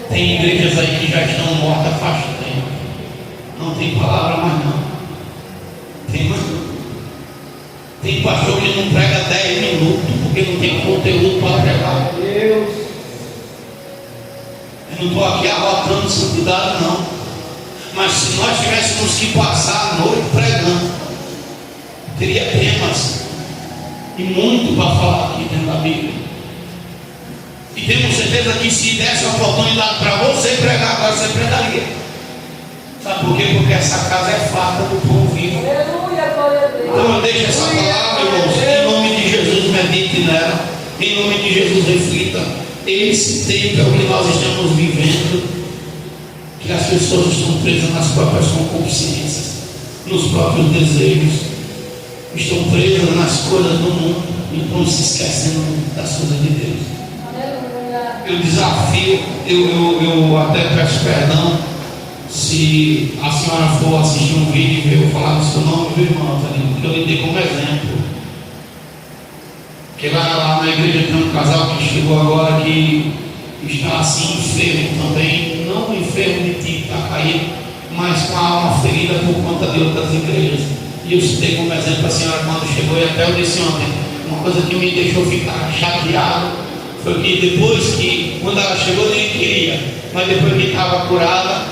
Tem igrejas aí que já estão mortas faz tempo. Não tem palavra mais não. Tem mais não. Tem pastor que não prega 10 minutos porque não tem conteúdo para pregar. Deus. Eu não estou aqui arrotando santidade não. Mas se nós tivéssemos que passar a noite pregando, teria temas e muito para falar aqui dentro da Bíblia. E temos certeza que se desse a oportunidade para você pregar agora, você pregaria. Sabe por quê? Porque essa casa é farta do povo vivo. Então eu deixo essa palavra, irmãos, em nome de Jesus, medite nela. Em nome de Jesus, reflita. Esse tempo é o que nós estamos vivendo, que as pessoas estão presas nas próprias concupiscências, nos próprios desejos, estão presas nas coisas do mundo e estão se esquecendo das coisas de Deus. Eu desafio, eu até peço perdão se a senhora for assistir um vídeo e eu falar do seu nome, viu, irmão, porque eu lhe dei como exemplo. Porque lá na igreja tem um casal que chegou agora que está assim enfermo também, não enfermo de tipo, está caído, mas com a alma ferida por conta de outras igrejas. E eu citei como exemplo a senhora quando chegou, e até eu disse ontem, uma coisa que me deixou ficar chateado foi que depois que, quando ela chegou, nem queria, mas depois que estava curada,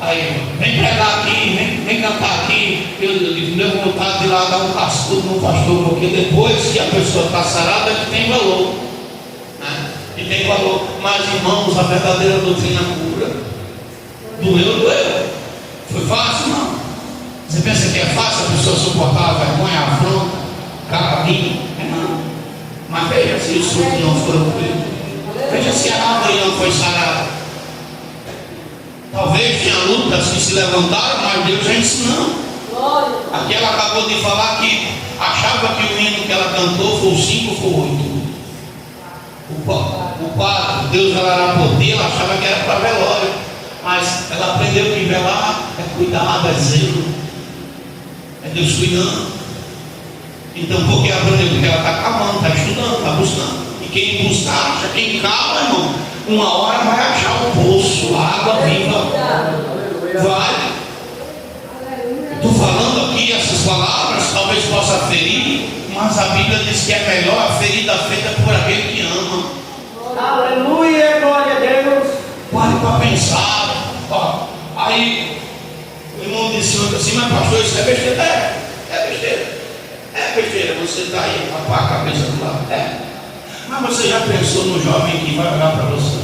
aí, vem pregar aqui, vem cantar aqui. Eu deu vontade de ir lá dar um cascudo no pastor, porque depois que a pessoa está sarada, é que tem valor, né? E tem valor. Mas, irmãos, a verdadeira doutrina cura. Doeu. Foi fácil? Não. Você pensa que é fácil a pessoa suportar a vergonha, a afronta, carabinho? Não. Mas veja se os frutos não foram colhidos. Veja se a árvore não foi sarada. Talvez tenha lutas que se levantaram, mas Deus já ensinou. Aqui ela acabou de falar que achava que o hino que ela cantou foi o 5 ou foi o 8. O 4, Deus velará por ti, ela achava que era para velório. Mas ela aprendeu que velar é cuidado, é zelo. É Deus cuidando. Então, por que aprendeu? Porque ela está cavando, está estudando, está buscando. E quem busca, acha. Quem cava, irmão, uma hora vai achar o poço, a água viva. Vai. Estou falando aqui essas palavras, talvez possa ferir, mas a Bíblia diz que é melhor a ferida feita por aquele que ama. Aleluia, glória a Deus. Pare para pensar. Ó, aí o irmão disse ontem assim: mas pastor, isso é besteira? É besteira. É besteira, você está aí, rapar a cabeça do lado. Mas você já pensou no jovem que vai olhar para você?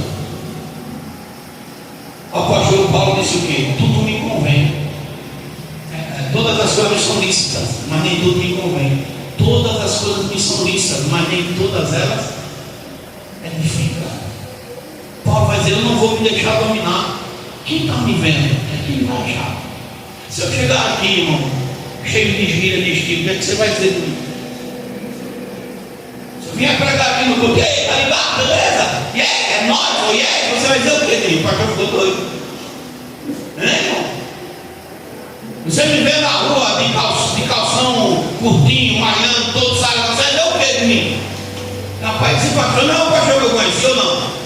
O apóstolo Paulo disse o quê? Tudo me convém. Todas as coisas são lícitas, mas nem tudo me convém. Todas as coisas me são lícitas, mas nem todas elas edificam. Paulo vai dizer: eu não vou me deixar dominar. Quem está me vendo é quem vai achar. Se eu chegar aqui, irmão, cheio de gíria, de estilo, o que é que você vai dizer de mim? Se Vinha pregar aqui no culto, e aí, tá ligado, beleza? E aí, é nóis, ou e aí? Você vai dizer o quê? O pastor ficou doido. Irmão? Você me vê na rua de calção curtinho, malhando, todo sabe, você vai dizer o quê de mim? Rapaz, esse pastor não é o pastor que eu conheci ou não?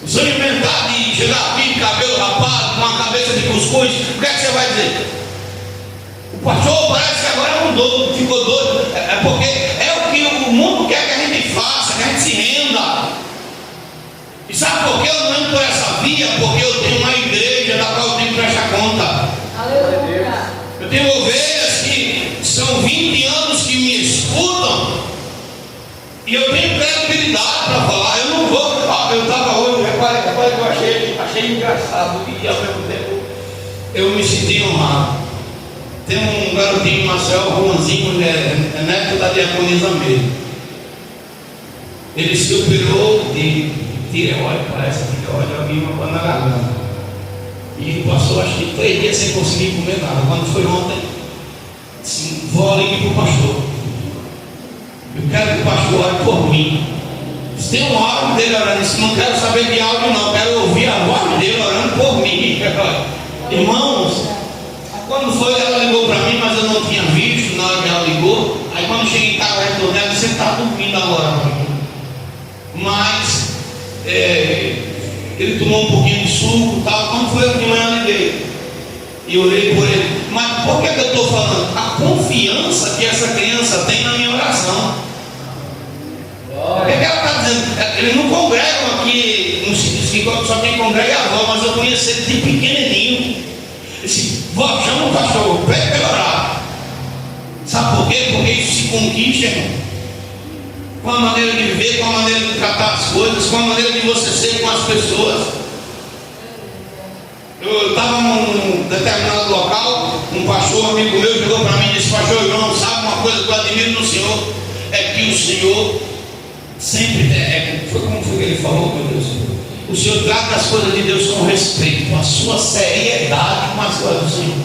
Se eu inventar de chegar aqui de cabelo rapado, com uma cabeça de cuscuz, o que é que você vai dizer? O pastor parece que agora mudou, ficou doido. É porque é o que o mundo quer que a gente faça, que a gente se renda. E sabe por que eu não ando por essa via? Porque eu tenho uma igreja da qual eu tenho que prestar conta. Aleluia. Eu tenho ovelhas que são 20 anos que me escutam. E eu tenho credibilidade para falar. Eu não vou. Eu estava hoje, repare que eu achei engraçado. E ao mesmo tempo eu me senti honrado. Tem um garotinho, Marcel, Juanzinho, é neto da diaconisa mesmo. Ele se operou de tireoide, parece tireoide, havia uma coisa na garganta. E ele passou acho que 3 dias sem conseguir comer nada. Quando foi ontem, disse, vou ali para o pastor. Eu quero que o pastor ore por mim. Se tem um áudio dele orando, disse, não quero saber de áudio não, quero ouvir a voz dele orando por mim. Irmãos, quando foi, ela ligou para mim, mas eu não tinha visto na hora que ela ligou. Aí quando cheguei em casa, retornei, ela disse, você está dormindo agora. Mas ele tomou um pouquinho de suco e tal. Quando foi eu de manhã, eu liguei e orei por ele. Mas por que eu estou falando? A confiança que essa criança tem na minha oração. O que ela está dizendo? Eles não congregam aqui, não se diz que só quem congrega é a avó, mas eu conheço ele de pequenininho. Disse, vó, chama o cachorro, pede para ele orar. Sabe por quê? Porque isso se conquista, irmão. Com a maneira de viver, com a maneira de tratar as coisas, com a maneira de você ser com as pessoas. Eu estava num determinado local, um pastor amigo meu chegou para mim e disse, pastor João, sabe uma coisa que eu admiro no senhor? É que o senhor sempre, foi como foi que ele falou, meu Deus? O senhor trata as coisas de Deus com respeito, com a sua seriedade com as coisas do Senhor.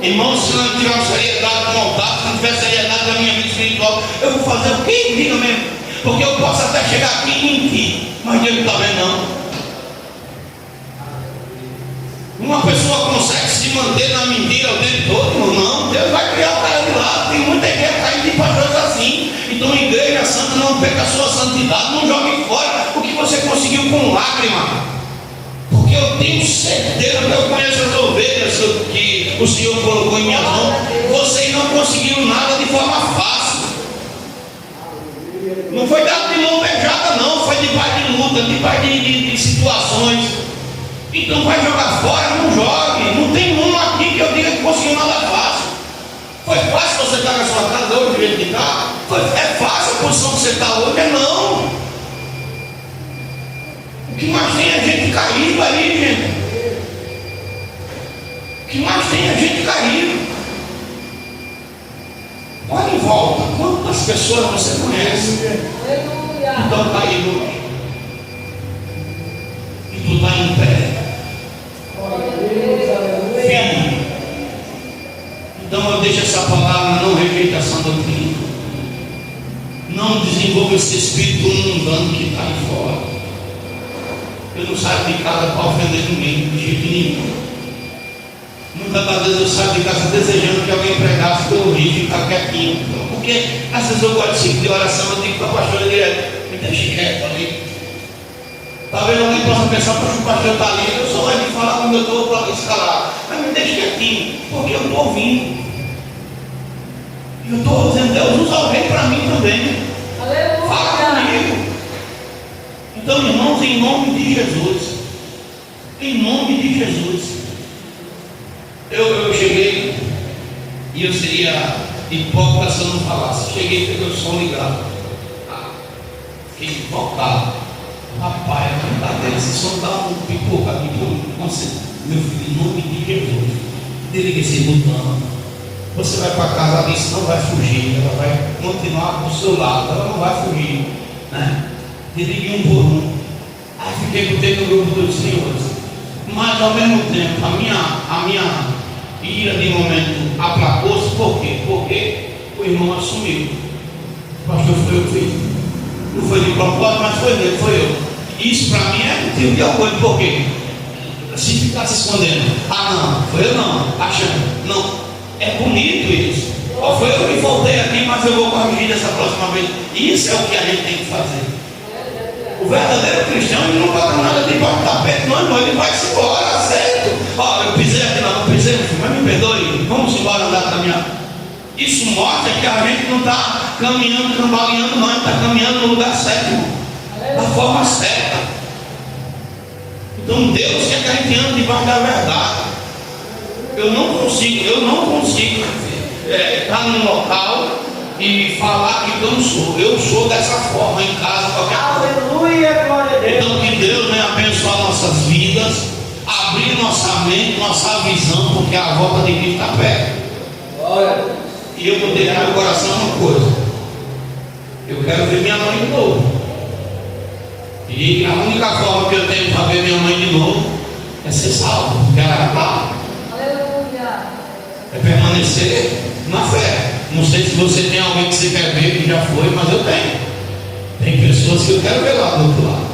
Irmão, se não tiver uma seriedade com o altar, se não tiver seriedade na minha vida espiritual, eu vou fazer o que diga mesmo? Porque eu posso até chegar aqui e mentir, mas Deus não está vendo não. Uma pessoa consegue se manter na mentira o tempo todo? Não, Deus vai criar o cara de lado. Tem muita igreja caindo de pastores assim. Então, igreja santa, não perca a sua santidade, não jogue fora o que você conseguiu com lágrima. Porque eu tenho certeza que eu conheço as ovelhas que o Senhor colocou em minhas mãos. Vocês não conseguiram nada de forma fácil. Não foi dado de mão beijada, não. Foi de parte de luta, de parte de situações. Então vai jogar fora, não jogue. Não tem um aqui que eu diga que conseguiu nada fácil. Foi fácil você estar na sua casa hoje, do jeito que está? É fácil a posição que você está hoje? É não. O que mais tem é gente caído aí, gente. O que mais tem é gente caído. Olha em volta, quantas pessoas você conhece que estão caídos hoje? E tu está em pé. Firme. Então eu deixo essa palavra, não rejeita essa doutrina. Não desenvolva esse espírito mundano que está aí fora. Eu não saio de casa para ofender ninguém, de jeito nenhum. Muitas das vezes eu saio de casa desejando que alguém pregasse, que eu ouvi e ficar quietinho. Porque às vezes eu gosto de ciclo de oração, eu digo para a pastora direto, me deixe quieto ali. Talvez alguém possa pensar, poxa, o pastor está ali, eu só vai me falar quando eu estou para escalar. Mas me deixe quietinho, porque eu estou ouvindo. Eu estou dizendo, Deus usa alguém para mim também. Aleluia. Fala comigo. Então, irmãos, em nome de Jesus, em nome de Jesus, eu cheguei e eu seria hipócrita se eu não falasse. Cheguei, peguei o som ligado. Fiquei invocado. Rapaz, a brincadeira, esse som dá um pipoca aqui por você. Meu filho, em nome de Jesus, desliga esse botão. Você vai para casa, a Alice não vai fugir, ela vai continuar do seu lado, ela não vai fugir, né? Desliguei um por um. Aí fiquei com o tempo no grupo dos senhores. Mas ao mesmo tempo, a minha ira de momento aplacou-se. Por quê? Porque o O irmão assumiu. O pastor foi eu que fiz. Não foi de propósito, mas foi dele, foi eu. Isso para mim é motivo de orgulho, por quê? Se ficar se escondendo, não, foi eu não, achando, não, é bonito isso. Ó, foi eu que voltei aqui, mas eu vou corrigir dessa próxima vez. Isso é o que a gente tem que fazer. O verdadeiro cristão, ele não bota nada debaixo do tapete, não, irmão, ele vai se embora, certo? Ó, eu pisei aqui, não pisei, mas me perdoe, vamos embora andar caminhar. Isso mostra que a gente não está caminhando, não baleando, não, está caminhando no lugar certo, irmão, da forma certa. Então Deus quer que a gente ande debaixo da verdade. Eu não consigo estar num local e falar que eu não sou. Eu sou dessa forma em casa, qualquer coisa. Aleluia, glória a Deus. Então que Deus venha abençoar nossas vidas, abrir nossa mente, nossa visão, porque a volta de Cristo está perto. E eu botei no meu coração uma coisa: eu quero ver minha mãe de novo. E a única forma que eu tenho para ver minha mãe de novo é ser salvo, porque ela está. É permanecer na fé. Não sei se você tem alguém que você quer ver que já foi, mas eu tenho. Tem pessoas que eu quero ver lá do outro lado.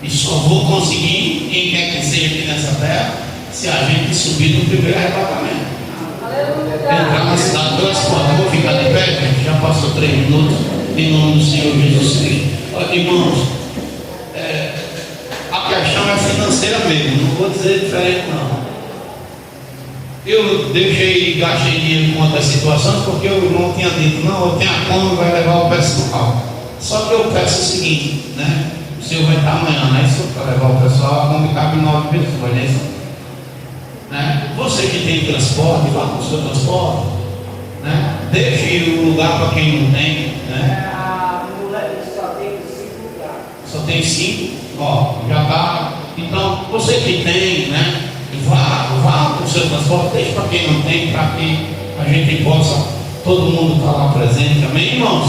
E só vou conseguir, quem quer que seja aqui nessa terra, se a gente subir no primeiro arrebatamento. Entrar na cidade pelas portas. Vou ficar de pé, gente. Já passou 3 minutos. Em nome do Senhor Jesus Cristo. Olha, irmãos, a questão é financeira mesmo. Não vou dizer diferente, não. Eu gastei dinheiro com outras situações, porque o irmão tinha dito: não, eu tenho a Kombi, vai levar o pessoal. Só que eu peço o seguinte, né? O senhor vai estar amanhã, né? Se para levar o pessoal, a Kombi cabe 9 pessoas, né? Você que tem transporte, vá com o seu transporte, né? Deixe o lugar para quem não tem, né? A mulher só tem 5 lugares. Só tem 5, ó, já está. Então, você que tem, né? Vá com o seu transporte, deixe para quem não tem, para que a gente possa, todo mundo estar lá presente, amém, irmãos?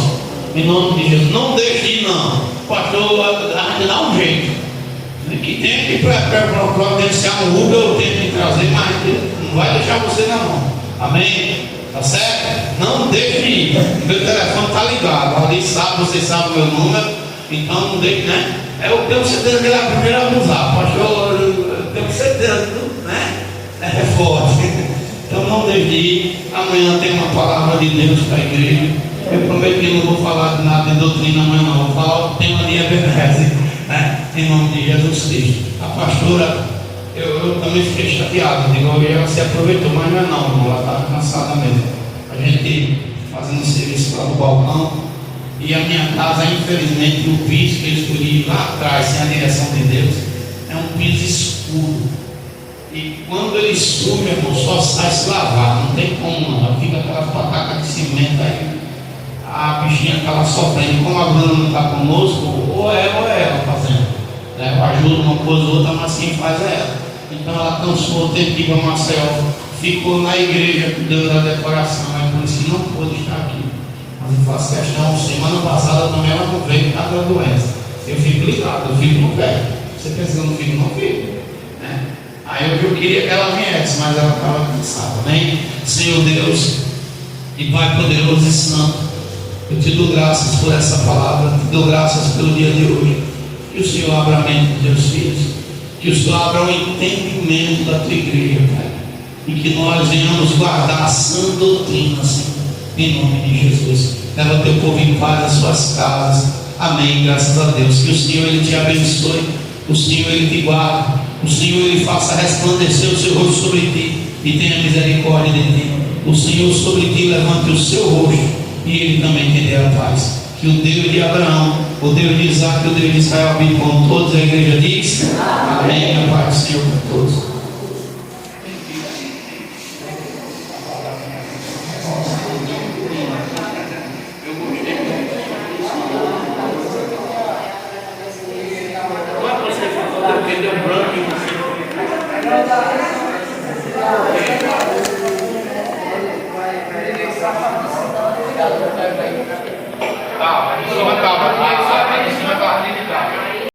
Em nome de Jesus, não deixe de ir, não. Pastor, a gente dá um jeito. Que tem que providenciar um Uber, eu tenho que trazer, mas não vai deixar você na mão, amém? Tá certo? Não deixe de ir. Meu telefone está ligado, ali sabe, você sabe o meu número, então não deixe, né? Eu tenho certeza que ele é a primeira a usar, pastor, eu tenho certeza, né? É forte. Então não deixe de ir. Amanhã tem uma palavra de Deus para a igreja. Eu prometo que não vou falar de nada de doutrina amanhã, não. Vou falar o tema de Ebenezer, né? Em nome de Jesus Cristo. A pastora, eu também fiquei chateado. Digo, ela se aproveitou, mas não é não, irmão. Ela estava cansada mesmo. A gente fazendo serviço lá no balcão. E a minha casa, infelizmente, o piso que eu escolhi lá atrás, sem a direção de Deus, é um piso escuro. E quando ele suja, irmão, só sai se lavar, não tem como não. Fica aquelas patacas de cimento aí, a bichinha acaba sofrendo. Como a Bruna não está conosco, ou é ela fazendo, né? Eu ajudo uma coisa ou outra, mas quem faz é ela. Então ela cansou, teve que ir para Maceió, ficou na igreja cuidando da decoração, é por isso que não pôde estar aqui. Mas eu faço questão, semana passada também ela não veio por causa da doença. Eu fico ligado, eu fico no pé. Você pensa que eu não fico, não fico, né? Aí eu queria que ela viesse, mas ela estava cansada, né? Senhor Deus e Pai poderoso e santo, eu te dou graças por essa palavra, te dou graças pelo dia de hoje. Que o Senhor abra a mente dos teus filhos, que o Senhor abra o entendimento da tua igreja, Pai, e que nós venhamos guardar a sã doutrina, Senhor, em nome de Jesus. Leva teu povo em paz às suas casas, amém, graças a Deus. Que o Senhor ele te abençoe, o Senhor ele te guarde, o Senhor ele faça resplandecer o seu rosto sobre ti e tenha misericórdia de ti. O Senhor sobre ti levante o seu rosto e ele também te dê a paz. Que o Deus de Abraão, o Deus de Isaac, o Deus de Israel habite com todos. A igreja diz amém. A paz do Senhor com todos.